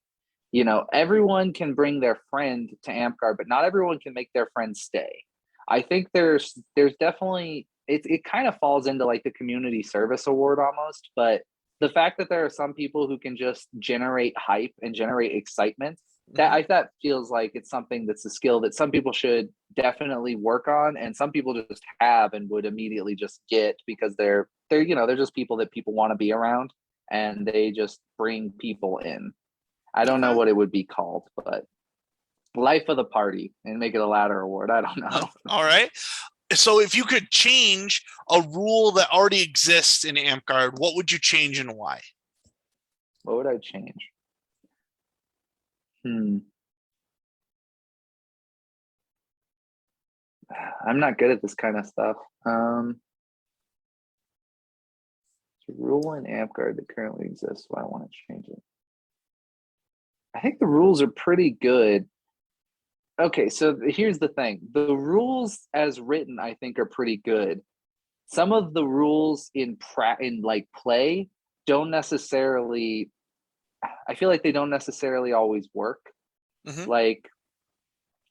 Everyone can bring their friend to AmpGuard, but not everyone can make their friend stay. I think there's definitely it kind of falls into like the community service award almost, but the fact that there are some people who can just generate hype and generate excitement, that feels like it's something that's a skill that some people should definitely work on, and some people just have and would immediately just get because they're just people that people want to be around, and they just bring people in. I don't know Okay. what it would be called, but life of the party and make it a ladder award. I don't know. All right. So if you could change a rule that already exists in Amcard, what would you change and why? What would I change? I'm not good at this kind of stuff. It's a rule in Amcard that currently exists, so I want to change it. I think the rules are pretty good. Okay, so here's the thing. The rules as written, I think, are pretty good. Some of the rules in like play don't necessarily, I feel like they don't necessarily always work. Mhm. Like,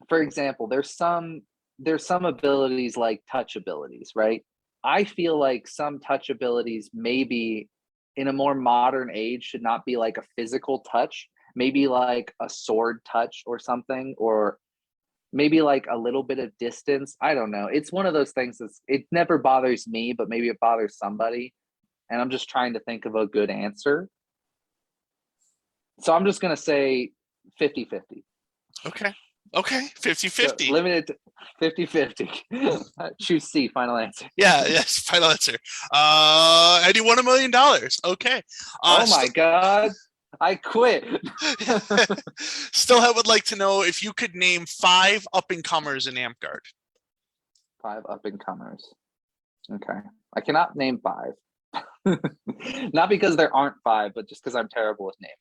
for example, there's some abilities like touch abilities, right? I feel like some touch abilities maybe in a more modern age should not be like a physical touch, maybe like a sword touch or something, or maybe like a little bit of distance. I don't know. It's one of those things it never bothers me, but maybe it bothers somebody. And I'm just trying to think of a good answer. So I'm just going to say 50-50. Okay. Okay. 50 So 50. limited to 50-50. Choose C, final answer. Yeah. Yes. Final answer. And you won $1 million. Okay. Oh my God. I quit. Still, I would like to know if you could name 5 up and comers in Amcard. 5 up and comers. Okay. I cannot name 5. Not because there aren't 5, but just because I'm terrible with names.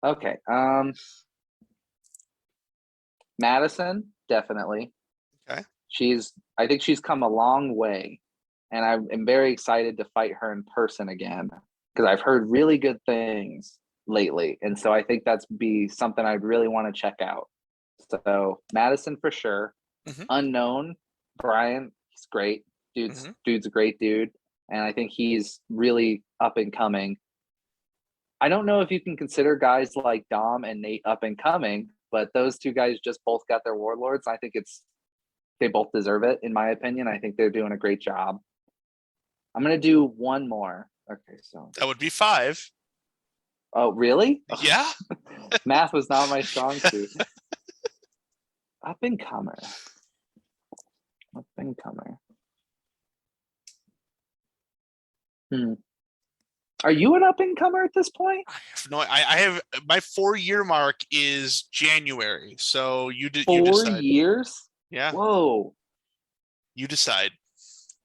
Okay. Madison, definitely. Okay. I think she's come a long way, and I am very excited to fight her in person again because I've heard really good things lately, and so I think that's be something I'd really want to check out. So Madison for sure. Unknown, Brian, he's great. Dude's a great dude, and I think he's really up and coming. I don't know if you can consider guys like Dom and Nate up and coming, but those two guys just both got their warlords. I think they both deserve it, in my opinion. I think they're doing a great job. I'm gonna do one more. Okay, so That would be 5. oh really? Yeah. Math was not my strong suit. Up and comer. Up and comer. Hmm. Are you an up and comer at this point? I have my 4-year mark is January. So you 4 decide. years? Yeah, Whoa. you decide.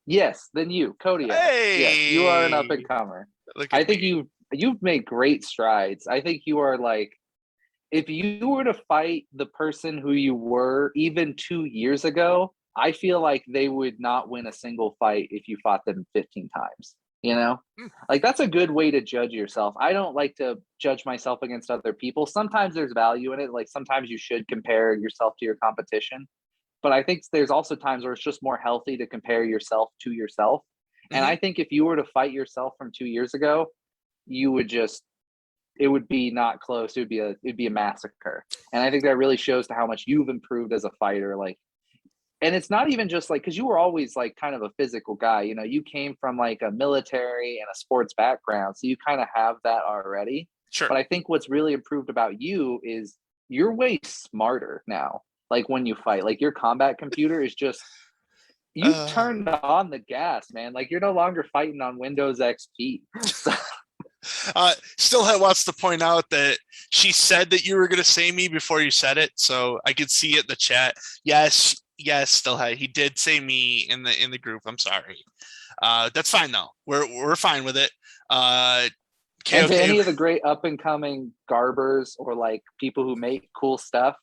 Yes, then you, Kodiak. Yes, you are an up and Hey, comer. look I at think me. you've made great strides. I think you are like, if you were to fight the person who you were even 2 years ago, I feel like they would not win a single fight if you fought them 15 times. You know, Hmm, like that's a good way to judge yourself. I don't like to judge myself against other people. Sometimes there's value in it. Like sometimes you should compare yourself to your competition. But I think there's also times where it's just more healthy to compare yourself to yourself. And mhm. I think if you were to fight yourself from 2 years ago, you would just it would be not close. It'd be a massacre. And I think that really shows to how much you've improved as a fighter. Like, and it's not even just like because you were always like kind of a physical guy. You know, you came from like a military and a sports background, so you kind of have that already. Sure. But I think what's really improved about you is you're way smarter now. Like when you fight, like your combat computer is just you've Uh, turned on the gas, man. Like you're no longer fighting on Windows XP. So, Still wants to point out that she said that you were going to say me before you said it, so I could see it in the chat. Yes, yes, still he did say me in the group. I'm sorry. That's fine though. We're fine with it. Okay, and to okay. any of the great up and coming garbers or like people who make cool stuff,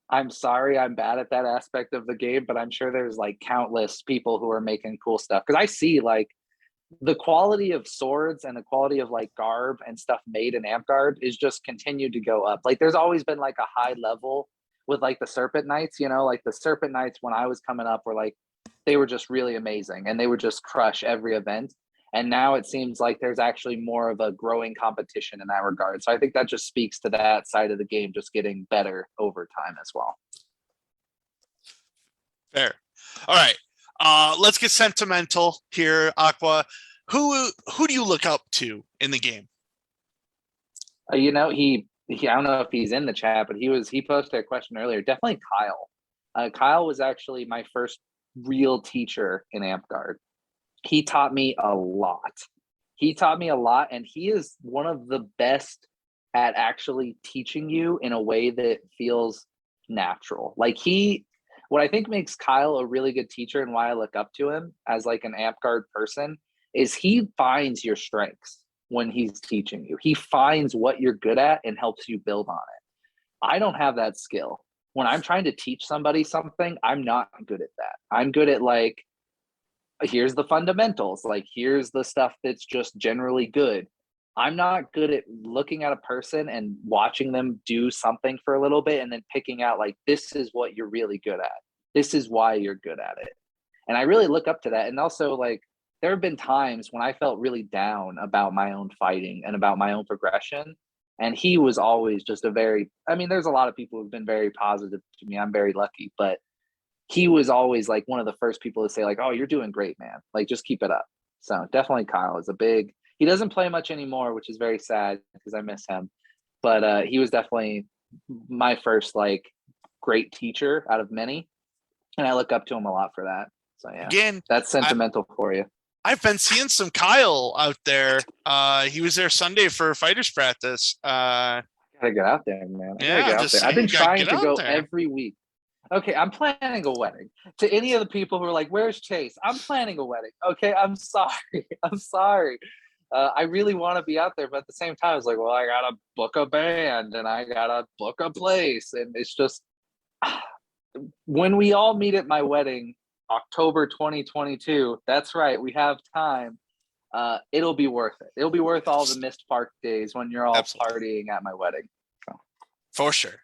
I'm sorry I'm bad at that aspect of the game, but I'm sure there's like countless people who are making cool stuff because I see like the quality of swords and the quality of like garb and stuff made in Amtgard is just continued to go up. Like there's always been like a high level with like the Serpent Knights, you know, like the Serpent Knights when I was coming up were like they were just really amazing and they would just crush every event. And now it seems like there's actually more of a growing competition in that regard. So I think that just speaks to that side of the game just getting better over time as well. Fair. All right. Let's get sentimental here, Aqua. Who do you look up to in the game? You know, I don't know if he's in the chat, but he posted a question earlier. Definitely Kyle. Kyle was actually my first real teacher in Amtgard. He taught me a lot. He taught me a lot, and he is one of the best at actually teaching you in a way that feels natural. Like what I think makes Kyle a really good teacher and why I look up to him as like an Amtgard person is he finds your strengths when he's teaching you. He finds what you're good at and helps you build on it. I don't have that skill. When I'm trying to teach somebody something, I'm not good at that. I'm good at like, here's the fundamentals, like, here's the stuff that's just generally good. I'm not good at looking at a person and watching them do something for a little bit and then picking out, like, this is what you're really good at. This is why you're good at it. And I really look up to that. And also, like, there have been times when I felt really down about my own fighting and about my own progression. And he was always just I mean, there's a lot of people who've been very positive to me. I'm very lucky, but he was always like one of the first people to say, like, oh, you're doing great, man. Like, just keep it up. So definitely Kyle is he doesn't play much anymore, which is very sad because I miss him. But he was definitely my first like great teacher out of many. And I look up to him a lot for that. So yeah, Again, that's I, sentimental for you. I've been seeing some Kyle out there. He was there Sunday for fighters practice. Gotta get out there, man. I gotta Yeah, get I'm out just there. I've saying, been you gotta trying get to out go there. every week. Okay, I'm planning a wedding. To any of the people who are like, "Where's Chase?" I'm planning a wedding. Okay, I'm sorry. I'm sorry. I really want to be out there, but at the same time, it's like, well, I gotta book a band and I gotta book a place, and it's just when we all meet at my wedding, October 2022. That's right, we have time. It'll be worth it. It'll be worth all the missed park days when you're all Absolutely, partying at my wedding. So. for sure.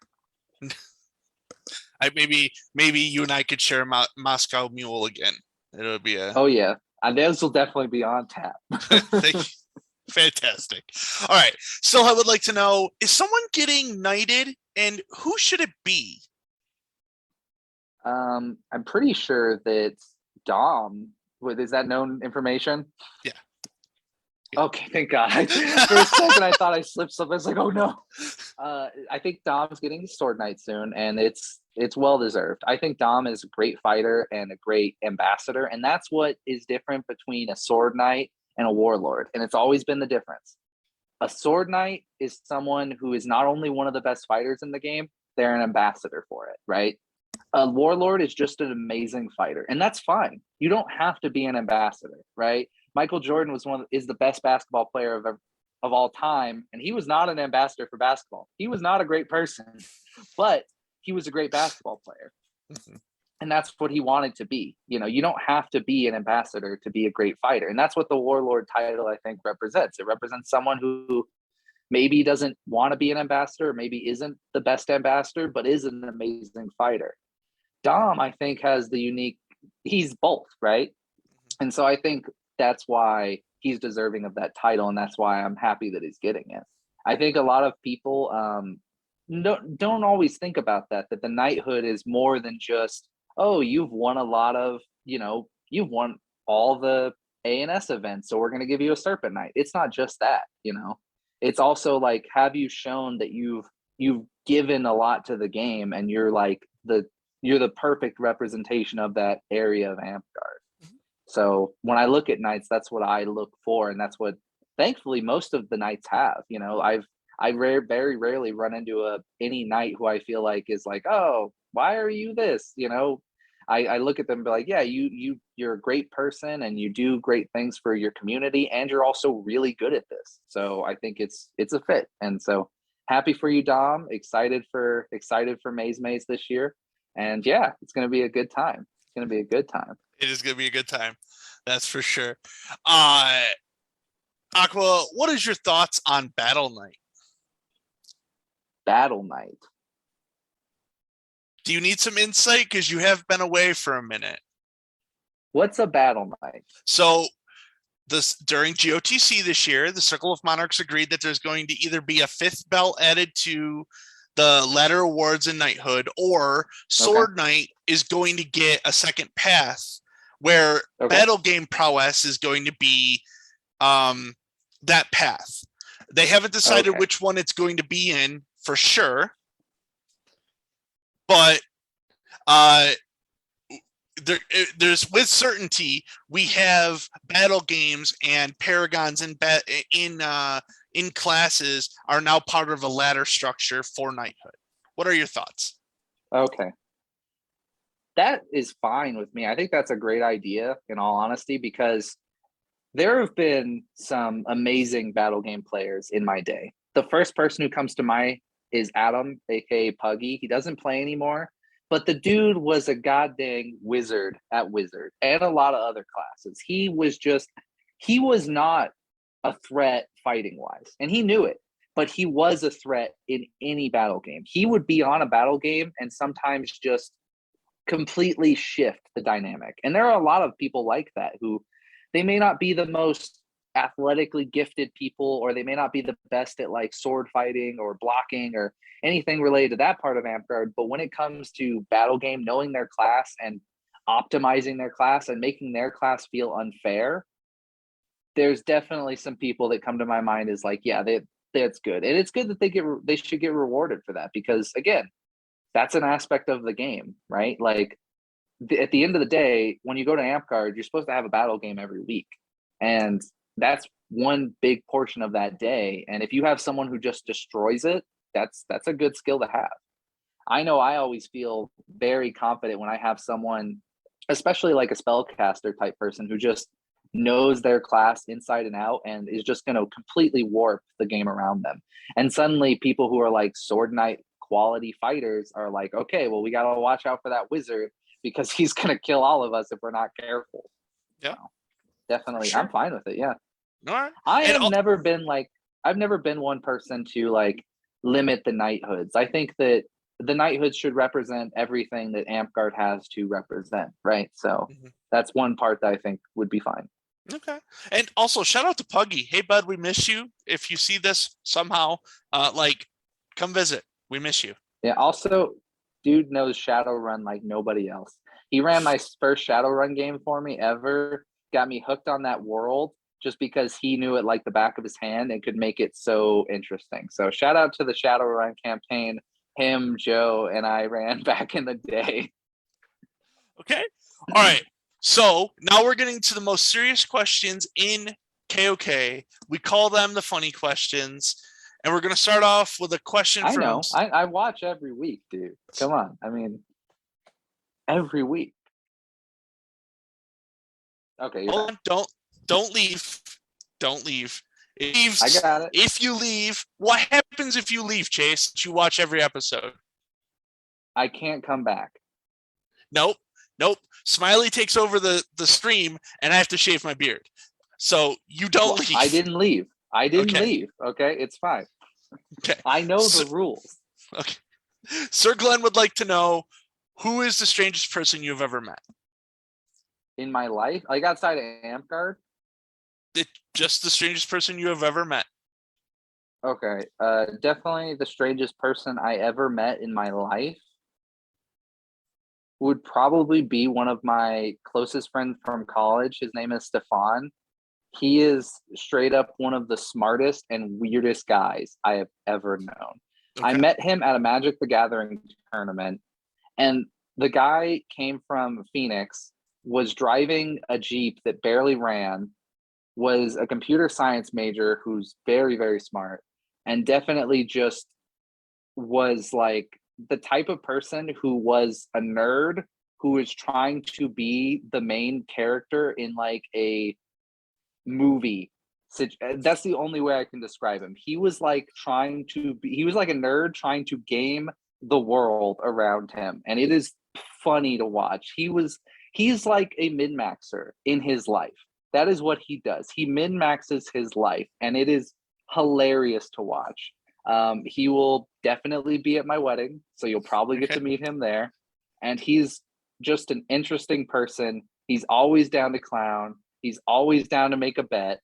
Maybe you and I could share Moscow Mule again. It'll be a Oh yeah, and those will definitely be on tap. thank you. Fantastic. All right. Still, I would like to know, is someone getting knighted and who should it be? I'm pretty sure that Dom. Is that known information? Yeah. Okay, thank God. For a second, I thought I slipped something. I was like, oh no. I think Dom's getting his sword knight soon, and it's well deserved. I think Dom is a great fighter and a great ambassador, and that's what is different between a sword knight and a warlord. And it's always been the difference. A sword knight is someone who is not only one of the best fighters in the game, they're an ambassador for it, right? A warlord is just an amazing fighter, and that's fine. You don't have to be an ambassador, right? Michael Jordan is the best basketball player of all time, and he was not an ambassador for basketball. He was not a great person, but he was a great basketball player. And that's what he wanted to be. You don't have to be an ambassador to be a great fighter. And that's what the warlord title, I think, represents. It represents someone who maybe doesn't want to be an ambassador, maybe isn't the best ambassador, but is an amazing fighter. Dom, I think, has the unique, he's both, right? And so I think that's why he's deserving of that title. And that's why I'm happy that he's getting it. I think a lot of people don't always think about that the knighthood is more than just, oh, you've won a lot of, you've won all the A&S events, so we're going to give you a Serpent Knight. It's not just that, it's also like, have you shown that you've given a lot to the game, and you're the perfect representation of that area of Amtgard. So when I look at knights, that's what I look for, and that's what thankfully most of the knights have. Very rarely run into any knight who I feel like is like, oh, why are you this? I look at them and be like, yeah, you're a great person and you do great things for your community, and you're also really good at this. So I think it's a fit. And so happy for you, Dom. Excited for Maze this year. And yeah, it's gonna be a good time. It's gonna be a good time. It is going to be a good time. That's for sure. Aqua, what is your thoughts on Battle Knight? Battle Knight. Do you need some insight? Because you have been away for a minute. What's a Battle Knight? So during GOTC this year, the Circle of Monarchs agreed that there's going to either be a 5th belt added to the ladder awards in knighthood, or Sword Knight is going to get a second path where battle game prowess is going to be that path. They haven't decided which one it's going to be in for sure, but there's with certainty we have battle games and paragons in classes are now part of a ladder structure for knighthood. What are your thoughts? Okay. That is fine with me. I think that's a great idea, in all honesty, because there have been some amazing battle game players in my day. The first person who comes to mind is Adam, aka Puggy. He doesn't play anymore, but the dude was a goddamn wizard at Wizard and a lot of other classes. He was not a threat fighting wise, and he knew it, but he was a threat in any battle game. He would be on a battle game and sometimes just completely shift the dynamic. And there are a lot of people like that who they may not be the most athletically gifted people, or they may not be the best at like sword fighting or blocking or anything related to that part of Amtgard. But when it comes to battle game, knowing their class and optimizing their class and making their class feel unfair, there's definitely some people that come to my mind is like, yeah, that's good. And it's good that they should get rewarded for that, because again, that's an aspect of the game, right? Like at the end of the day, when you go to Amtgard, you're supposed to have a battle game every week. And that's one big portion of that day. And if you have someone who just destroys it, that's a good skill to have. I know I always feel very confident when I have someone, especially like a spellcaster type person, who just knows their class inside and out and is just going to completely warp the game around them. And suddenly people who are like sword knight quality fighters are like, okay, well, we got to watch out for that wizard because he's going to kill all of us if we're not careful. Yeah, so, definitely. Sure. I'm fine with it. Yeah. All right. I've never been one person to like limit the knighthoods. I think that the knighthoods should represent everything that Amtgard has to represent, right? So that's one part that I think would be fine. Okay. And also shout out to Puggy. Hey bud, we miss you. If you see this somehow, come visit. We miss you. Yeah. Also, dude knows Shadowrun like nobody else. He ran my first Shadowrun game for me ever, got me hooked on that world. just because he knew it like the back of his hand and could make it so interesting. So shout out to the Shadowrun campaign. Him, Joe, and I ran back in the day. Okay. All right. So now we're getting to the most serious questions in KOK. We call them the funny questions. And we're going to start off with a question I from. know. I watch every week, dude. Come on. I mean, every week. Okay. Hold on. Don't leave. Don't leave. I got it. If you leave, what happens if you leave, Chase? You watch every episode. I can't come back. Nope. Smiley takes over the stream, and I have to shave my beard. So you don't leave. I didn't leave. Okay. Leave. Okay, it's fine. Okay. I know the rules. Okay. Sir Glenn would like to know, who is the strangest person you've ever met? In my life, like outside of Amtgard? Just the strangest person you have ever met. Okay. Definitely the strangest person I ever met in my life would probably be one of my closest friends from college. His name is Stefan. He is straight up one of the smartest and weirdest guys I have ever known. Okay. I met him at a Magic the Gathering tournament, and the guy came from Phoenix, was driving a Jeep that barely ran, was a computer science major who's very, very smart, and definitely just was like the type of person who was a nerd who is trying to be the main character in like a movie. That's the only way I can describe him. He was like he was like a nerd trying to game the world around him, and it is funny to watch. He's like a min-maxer in his life. That is what he does. He min-maxes his life, and it is hilarious to watch. He will definitely be at my wedding, so you'll probably get to meet him there. And he's just an interesting person. He's always down to clown. He's always down to make a bet.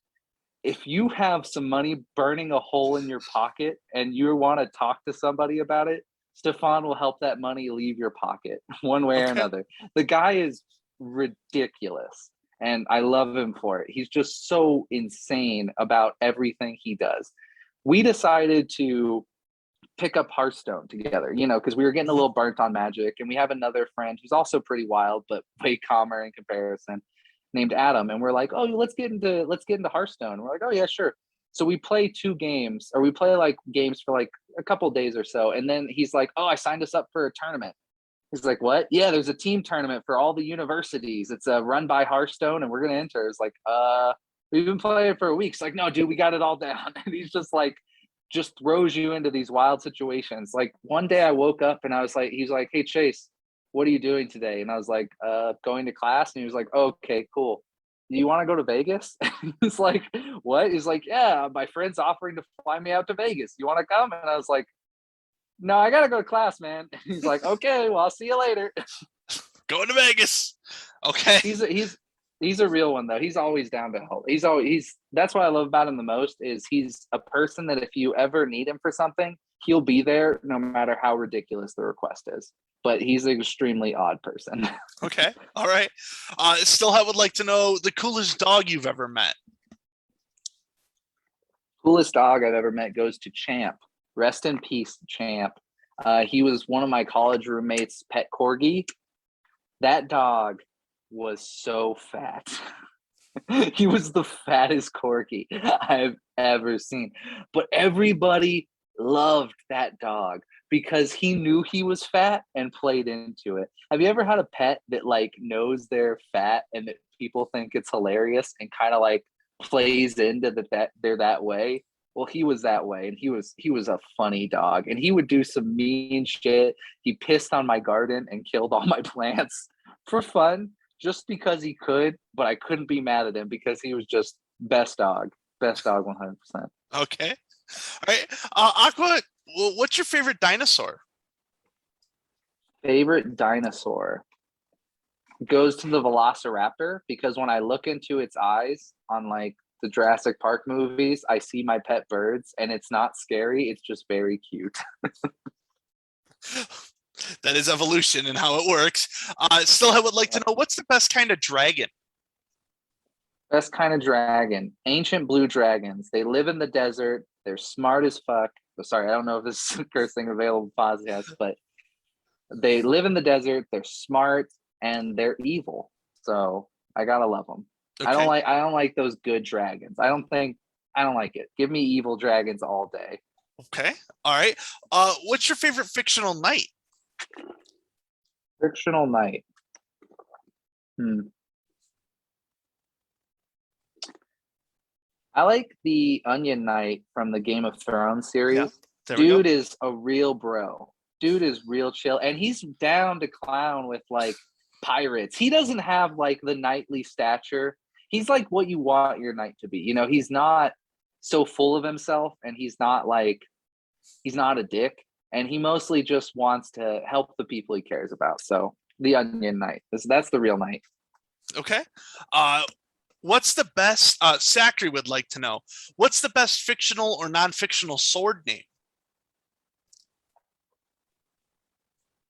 If you have some money burning a hole in your pocket and you want to talk to somebody about it, Stefan will help that money leave your pocket one way or another. The guy is ridiculous, and I love him for it. He's just so insane about everything he does. We decided to pick up Hearthstone together, because we were getting a little burnt on Magic, and we have another friend who's also pretty wild, but way calmer in comparison, named Adam. And we're like, oh, let's get into Hearthstone. We're like, oh yeah, sure. So we play 2 games, or we play like games for like a couple days or so. And then he's like, oh, I signed us up for a tournament. He's like, what? Yeah, there's a team tournament for all the universities. It's run by Hearthstone, and we're going to enter. It's like, we've been playing for a week. It's like, no, dude, we got it all down. And he's just like, just throws you into these wild situations. Like one day I woke up and I was like, he's like, hey, Chase, what are you doing today? And I was like, going to class. And he was like, oh, okay, cool. Do you want to go to Vegas? He's like, what? He's like, yeah, my friend's offering to fly me out to Vegas. You want to come? And I was like, no, I got to go to class, man. He's like, okay, well, I'll see you later. Going to Vegas. Okay. He's a real one though. He's always down to help. That's what I love about him the most is he's a person that if you ever need him for something, he'll be there no matter how ridiculous the request is. But he's an extremely odd person. Okay. All right. Still, I would like to know the coolest dog you've ever met. Coolest dog I've ever met goes to Champ. Rest in peace, Champ. He was one of my college roommates' pet corgi. That dog was so fat. He was the fattest corgi I've ever seen. But everybody loved that dog because he knew he was fat and played into it. Have you ever had a pet that like knows they're fat and that people think it's hilarious and kind of like plays into that they're that way? Well, he was that way, and he was a funny dog, and he would do some mean shit. He pissed on my garden and killed all my plants for fun, just because he could, but I couldn't be mad at him because he was just best dog 100%. Okay. All right. Aqua, what's your favorite dinosaur? Favorite dinosaur goes to the Velociraptor, because when I look into its eyes on like the Jurassic Park movies, I see my pet birds, and it's not scary. It's just very cute. That is evolution and how it works. Still, I would like to know, what's the best kind of dragon? Best kind of dragon. Ancient blue dragons. They live in the desert. They're smart as fuck. Oh, sorry, I don't know if this is a cursing available podcast, but they live in the desert. They're smart and they're evil. So I gotta love them. Okay. I don't like those good dragons. I don't like it. Give me evil dragons all day. Okay. All right. What's your favorite fictional knight? Fictional knight. Hmm. I like the Onion Knight from the Game of Thrones Yeah. series. There we go. Dude is a real bro. Dude is real chill, and he's down to clown with like pirates. He doesn't have like the knightly stature. He's like what you want your knight to be. You know, he's not so full of himself, and he's not a dick, and he mostly just wants to help the people he cares about. So the Onion Knight, that's the real knight. Okay. Uh, what's the best? Zachary would like to know what's the best fictional or non-fictional sword name?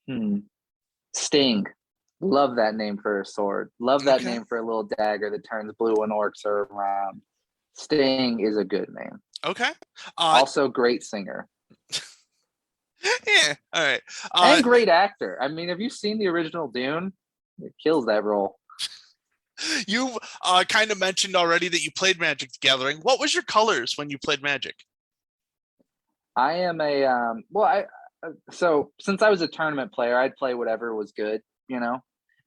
Hmm. Sting. Love that name for a sword. Love that Okay. name for a little dagger that turns blue when orcs are around. Sting is a good name. Okay. Also, great singer Yeah. All right. and great actor. I mean, have you seen the original Dune? It kills that role. You kind of mentioned already that you played Magic the Gathering. What was your colors when you played Magic? I am a so since I was a tournament player, I'd play whatever was good, you know.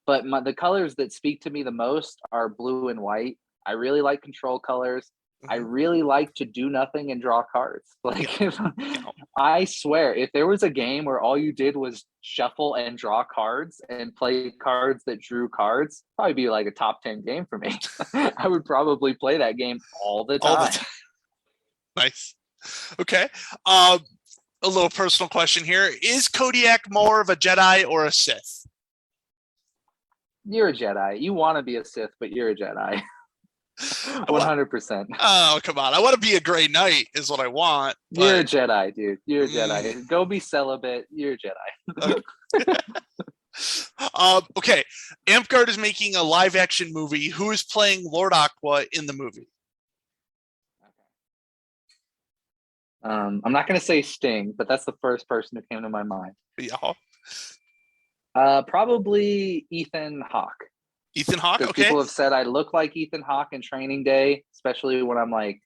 But the colors that speak to me the most are blue and white. I really like control colors. I Mhm. really like to do nothing and draw cards. Yeah. Like if, Yeah. I swear, if there was a game where all you did was shuffle and draw cards and play cards that drew cards, probably be like a top 10 game for me. I would probably play that game all the All the time. time. Nice. Okay. Um, a little personal question here: is Kodiak more of a Jedi or a Sith? You're a Jedi. You want to be a Sith, but you're a Jedi. Well, 100%. oh, come on! I want to be a Gray Knight, is what I want. You're a But Jedi, dude. You're a mm, Jedi. Go be celibate. You're a Jedi. okay. Okay. Amtgard is making a live-action movie. Who is playing Lord Aqua in the movie? I'm not gonna say Sting, but that's the first person who came to my mind. Yeah. Probably Ethan Hawke, Ethan Hawke. because Okay. people have said I look like Ethan Hawke in Training Day, especially when I'm like,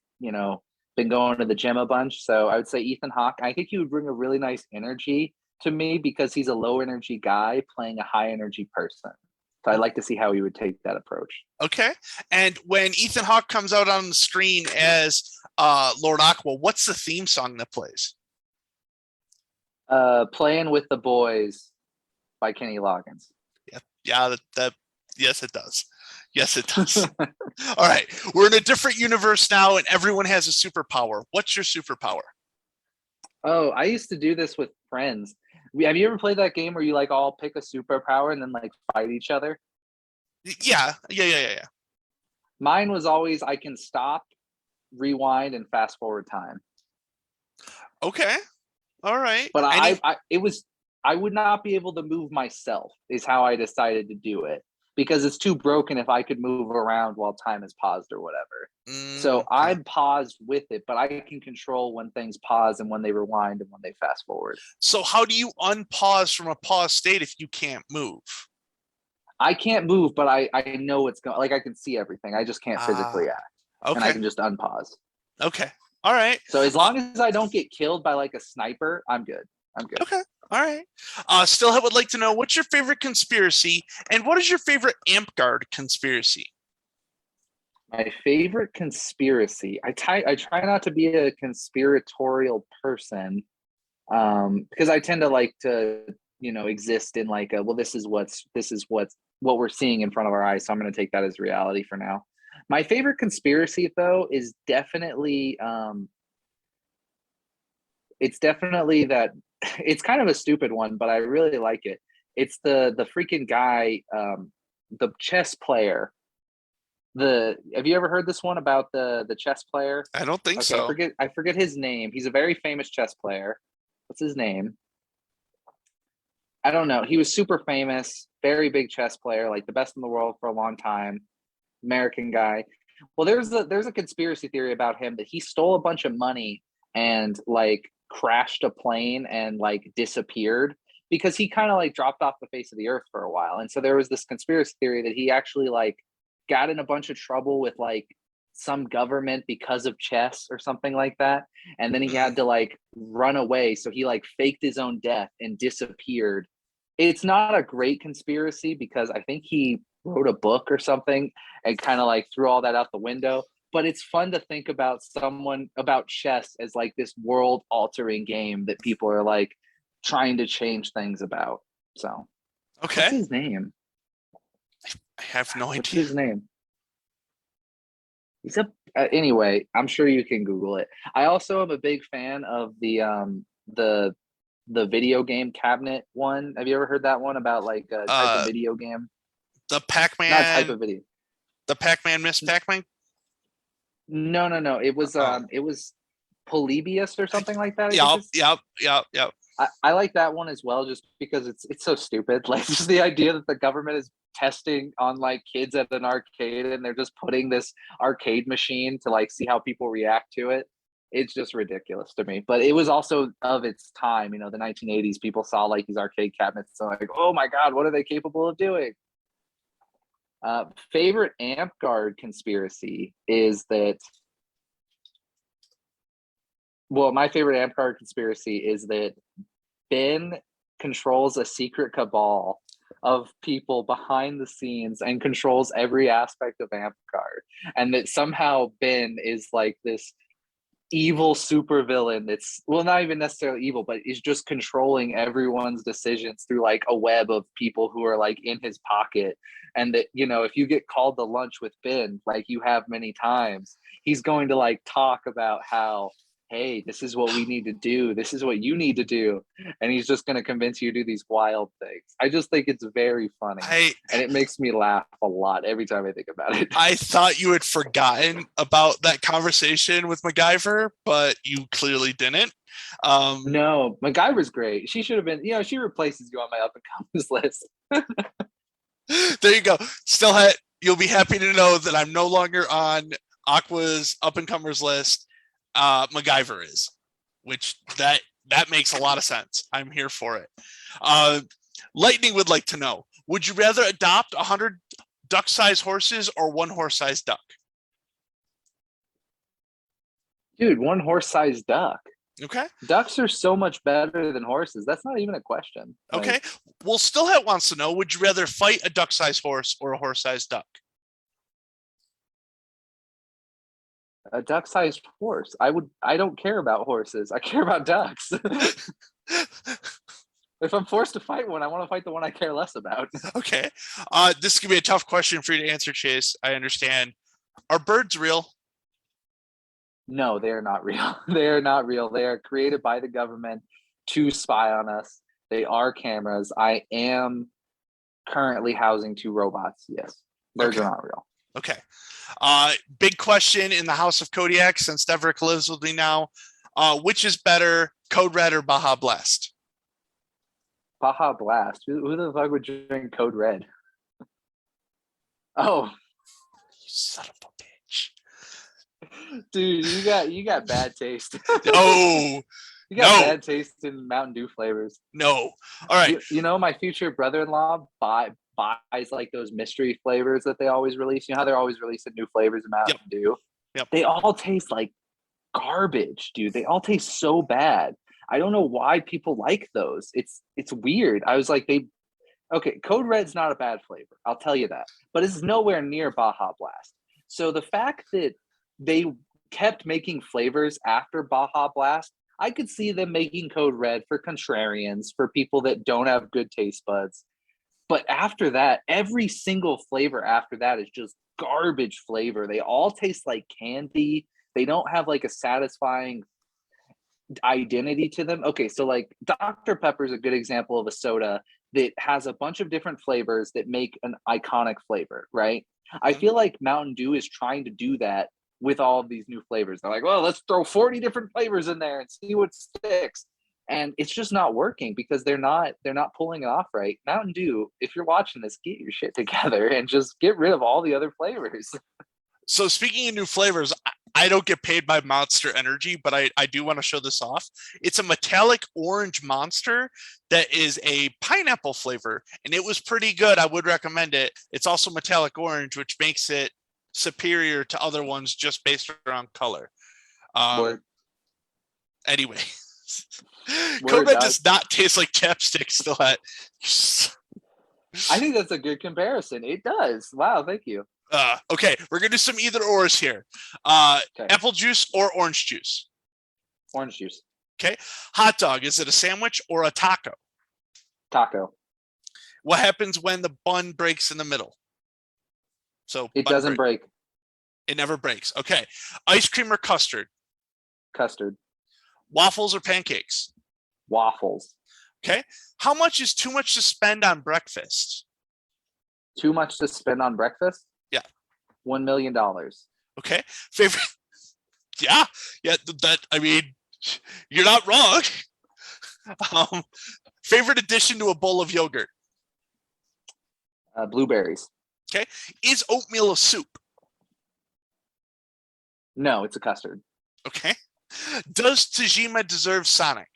been going to the gym a bunch. So I would say Ethan Hawke. I think he would bring a really nice energy to me because he's a low energy guy playing a high energy person. So I'd like to see how he would take that approach. Okay. And when Ethan Hawke comes out on the screen as Lord Aqua, what's the theme song that plays? Playing with the Boys by Kenny Loggins. Yeah. Yeah. That yes, it does. Yes, it does. All right. We're in a different universe now, and everyone has a superpower. What's your superpower? Oh, I used to do this with friends. Have you ever played that game where you like all pick a superpower and then like fight each other? Yeah. Yeah. Yeah. Yeah. Yeah. Mine was always I can stop, rewind, and fast forward time. Okay. All right. But Any I would not be able to move myself. Is how I decided to do it because it's too broken if I could move around while time is paused or whatever. So okay. I'm paused with it, but I can control when things pause and when they rewind and when they fast forward. So how do you unpause from a pause state if you can't move? I can't move, but I know what's going. Like I can see everything. I just can't physically Ah. act, and I Okay. can just unpause. Okay. All right. So as Uh, long as I don't get killed by like a sniper, I'm good. I'm good. okay. All right. Still would like to know what's your favorite conspiracy and what is your favorite Amtgard conspiracy? My favorite conspiracy. I try not to be a conspiratorial person, because I tend to like to exist in like a well this is what we're seeing in front of our eyes. So I'm going to take that as reality for now. My favorite conspiracy though is definitely it's definitely that it's kind of a stupid one, but I really like it. It's the freaking guy, the chess player. The Have you ever heard this one about the chess player? I don't think Okay, so. I forget his name. He's a very famous chess player. What's his name? I don't know. He was super famous, very big chess player, like the best in the world for a long time. American guy. Well, there's a conspiracy theory about him that he stole a bunch of money and like crashed a plane and like disappeared because he kind of like dropped off the face of the earth for a while. And so there was this conspiracy theory that he actually like got in a bunch of trouble with like some government because of chess or something like that. And then he had to like run away. So he like faked his own death and disappeared. It's not a great conspiracy because I think he wrote a book or something and kind of like threw all that out the window. But it's fun to think about someone about chess as like this world altering game that people are like trying to change things about. So what's Okay. his name? I have no What's idea. his name? He's a anyway, I'm sure you can Google it. I also am a big fan of the the video game cabinet one. Have you ever heard that one about like a type of Uh, video game? the Not a type Pac-Man, of video. the Pac-Man, Miss Pac-Man. No, no, no. Oh, It was Polybius or something like that, I think yep, it's yep, yep, yep. I like that one as well, just because it's so stupid. Like just the idea that the government is testing on like kids at an arcade and they're just putting this arcade machine to like see how people react to it. It's just ridiculous to me. But it was also of its time, the 1980s. People saw like these arcade cabinets, so like, oh my god, what are they capable of doing? Favorite amp guard conspiracy is that. Well, my favorite amp guard conspiracy is that Ben controls a secret cabal of people behind the scenes and controls every aspect of amp guard, and that somehow Ben is like this evil supervillain that's, well, not even necessarily evil, but is just controlling everyone's decisions through like a web of people who are like in his pocket. And that, if you get called to lunch with Ben, like you have many times, he's going to like talk about how, hey, this is what we need to do, this is what you need to do, and he's just going to convince you to do these wild things. I just think it's very funny, I and it makes me laugh a lot every time I think about it. I thought you had forgotten about that conversation with MacGyver, but you clearly didn't. Um, No, MacGyver's great. She should have been, she replaces you on my up and comers list. there you go. You'll be happy to know that I'm no longer on Aqua's up and comers list. MacGyver is, which that makes a lot of sense. I'm here for it. Uh, Lightning would like to know: would you rather adopt 100 duck-sized horses or one horse-sized duck? Dude, one horse-sized duck. Okay. Ducks are so much better than horses. That's not even a question. Okay. Like, Well, Stillhead wants to know: would you rather fight a duck-sized horse or a horse-sized duck? a duck-sized horse. I don't care about horses. I care about ducks. If I'm forced to fight one, I want to fight the one I care less about. Okay. This could be a tough question for you to answer, Chase. I understand. Are birds real? No, they are not real. They are not real. They are created by the government to spy on us. They are cameras. I am currently housing 2 robots. Yes, birds Okay. are not real. Okay. Big question in the House of Kodiak, since Deverick lives with me now. Which is better, Code Red or Baja Blast? Baja Blast. Who the fuck would drink Code Red? Oh, You son of a bitch. dude, you got bad taste. No, You got no, bad taste in Mountain Dew flavors. no. All right. My future brother-in-law buys like those mystery flavors that they always release. You know how they're always releasing new flavors of Mountain Yep. Dew? Yep. They all taste like garbage, dude. They all taste so bad. I don't know why people like those. It's weird. I was like, okay, Code Red's not a bad flavor. I'll tell you that. But it's nowhere near Baja Blast. So the fact that they kept making flavors after Baja Blast, I could see them making Code Red for contrarians, for people that don't have good taste buds. But after that, every single flavor after that is just garbage flavor. They all taste like candy. They don't have like a satisfying identity to them. Okay, so like Dr. Pepper is a good example of a soda that has a bunch of different flavors that make an iconic flavor, right? I Mhm. feel like Mountain Dew is trying to do that with all of these new flavors. They're like, well, let's throw 40 different flavors in there and see what sticks. And it's just not working because they're not pulling it off right. Mountain Dew, if you're watching this, get your shit together and just get rid of all the other flavors. So speaking of new flavors, I don't get paid by Monster Energy, but I do want to show this off. It's a metallic orange monster that is a pineapple flavor, and it was pretty good. I would recommend it. It's also metallic orange, which makes it superior to other ones just based around color. Word, Anyway, word, Comet dog. does not taste like chapstick still at. I think that's a good comparison. It does. Wow, thank you. Okay, we're gonna do some either ors here. Okay, Apple juice or orange juice. orange juice, Okay, hot dog. Is it a sandwich or a taco? taco. What happens when the bun breaks in the middle? So It bun doesn't break. It never breaks. Okay, ice cream or custard? Custard, Waffles or pancakes? waffles. Okay, how much is too much to spend on breakfast? Too much to spend on breakfast? Yeah. $1 million. Okay, favorite. Yeah, yeah. That I mean, you're not wrong. Favorite addition to a bowl of yogurt? Blueberries. Okay, is oatmeal a soup? No, it's a custard. Okay, does Tajima deserve Sonic?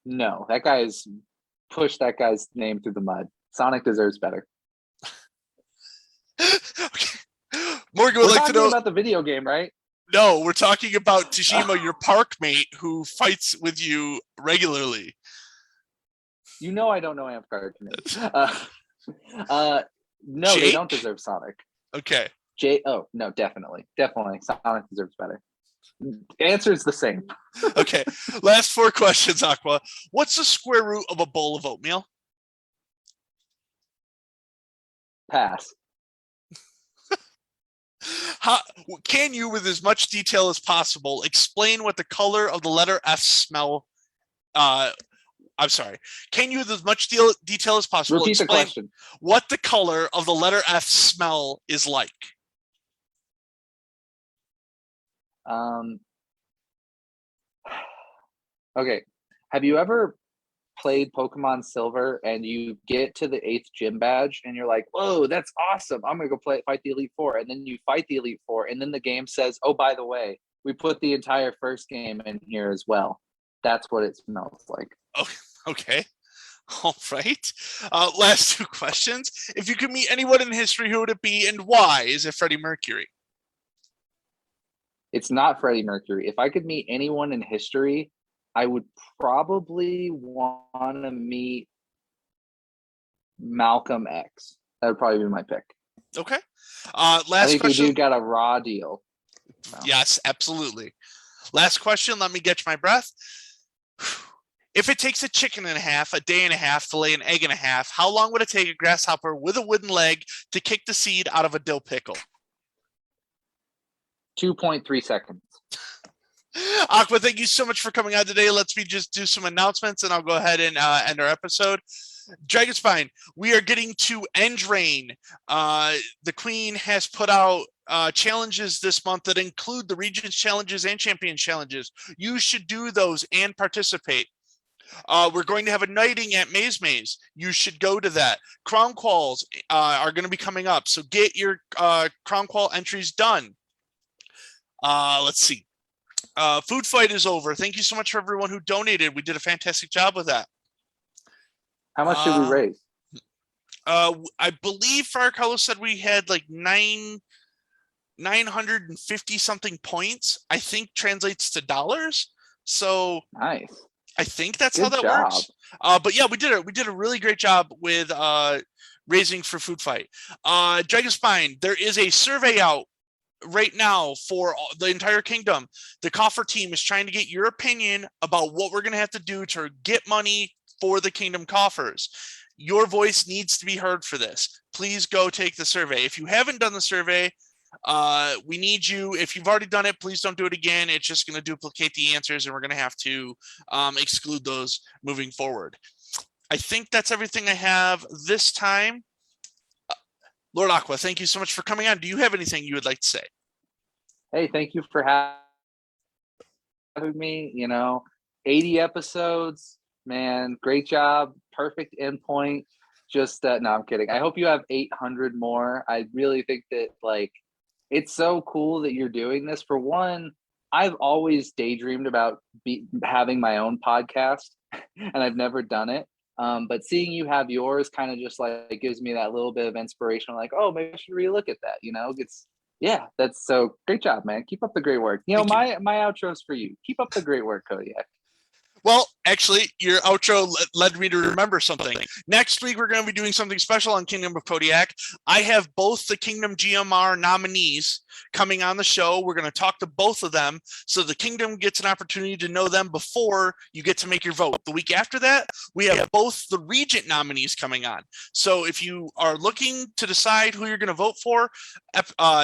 No, that guy's pushed that guy's name through the mud. Sonic deserves better. Okay. Morgan would We're like to talking know. about the video game, right? No, we're talking about Tajima, your park mate who fights with you regularly. You know I don't know Amp Card Committee. No, they Jake? don't deserve Sonic. Okay. Oh, no, definitely. Definitely. Sonic deserves better. Answer is the same. Okay. Last 4 questions, Aqua. What's the square root of a bowl of oatmeal? Pass. How, can you, with as much detail as possible, explain what the color of the letter F smell? I'm sorry. Can you, with as much detail as possible, Repeat the explain question. what the color of the letter F smell is like? Okay. Have you ever played Pokemon Silver and you get to the 8th gym badge and you're like, whoa, that's awesome. I'm gonna go fight the Elite Four. And then you fight the Elite Four, and then the game says, oh, by the way, we put the entire first game in here as well. That's what it smells like. Oh, okay. All right. Last 2 questions. If you could meet anyone in history, who would it be and why? Is it Freddie Mercury? It's not Freddie Mercury. If I could meet anyone in history, I would probably want to meet Malcolm X. That would probably be my pick. Okay. I Last think question. the dude got a raw deal. No. Yes, absolutely. Last question. Let me catch my breath. If it takes a chicken and a half, a day and a half to lay an egg and a half, how long would it take a grasshopper with a wooden leg to kick the seed out of a dill pickle? 2.3 seconds. Aqua, thank you so much for coming on today. Let's just do some announcements and I'll go ahead and end our episode. Dragonspine, we are getting to End Rain. The Queen has put out challenges this month that include the Regions challenges and Champion challenges. You should do those and participate. We're going to have a knighting at Maze Maze. You should go to that. Crown Quals are going to be coming up, so get your Crown Qual entries done. Let's see. Food fight is over. Thank you so much for everyone who donated. We did a fantastic job with that. How much did we raise? I believe Fire Carlos said we had like 950 something points. I think translates to dollars. So nice. I think that's Good how that job. works. But yeah, we did a really great job with raising for Food Fight. Dragonspine, there is a survey out right now for the entire kingdom. The coffer team is trying to get your opinion about what we're going to have to do to get money for the kingdom coffers. Your voice needs to be heard for this. Please go take the survey. If you haven't done the survey, we need you. If you've already done it, please don't do it again. It's just going to duplicate the answers and we're going to have to exclude those moving forward. I think that's everything I have this time. Lord Aqua, thank you so much for coming on. Do you have anything you would like to say? Hey, thank you for having me. 80 episodes, man. Great job. Perfect endpoint. Just no, I'm kidding. I hope you have 800 more. I really think that like it's so cool that you're doing this. For one, I've always daydreamed about having my own podcast, and I've never done it. But seeing you have yours kind of just like gives me that little bit of inspiration. Like, oh, maybe I should relook at that. You know, it's yeah, that's so great job, man. Keep up the great work. You know, Thank you. my outro's for you. Keep up the great work, Kodiak. Well, actually, your outro led me to remember something. Next week, we're going to be doing something special on Kingdom of Kodiak. I have both the Kingdom GMR nominees coming on the show. We're going to talk to both of them so the Kingdom gets an opportunity to know them before you get to make your vote. The week after that, we have both the Regent nominees coming on. So if you are looking to decide who you're going to vote for,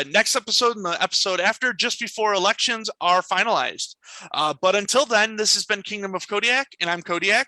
next episode and the episode after, just before elections are finalized. But until then, this has been Kingdom of Kodiak, and I'm Kodiak.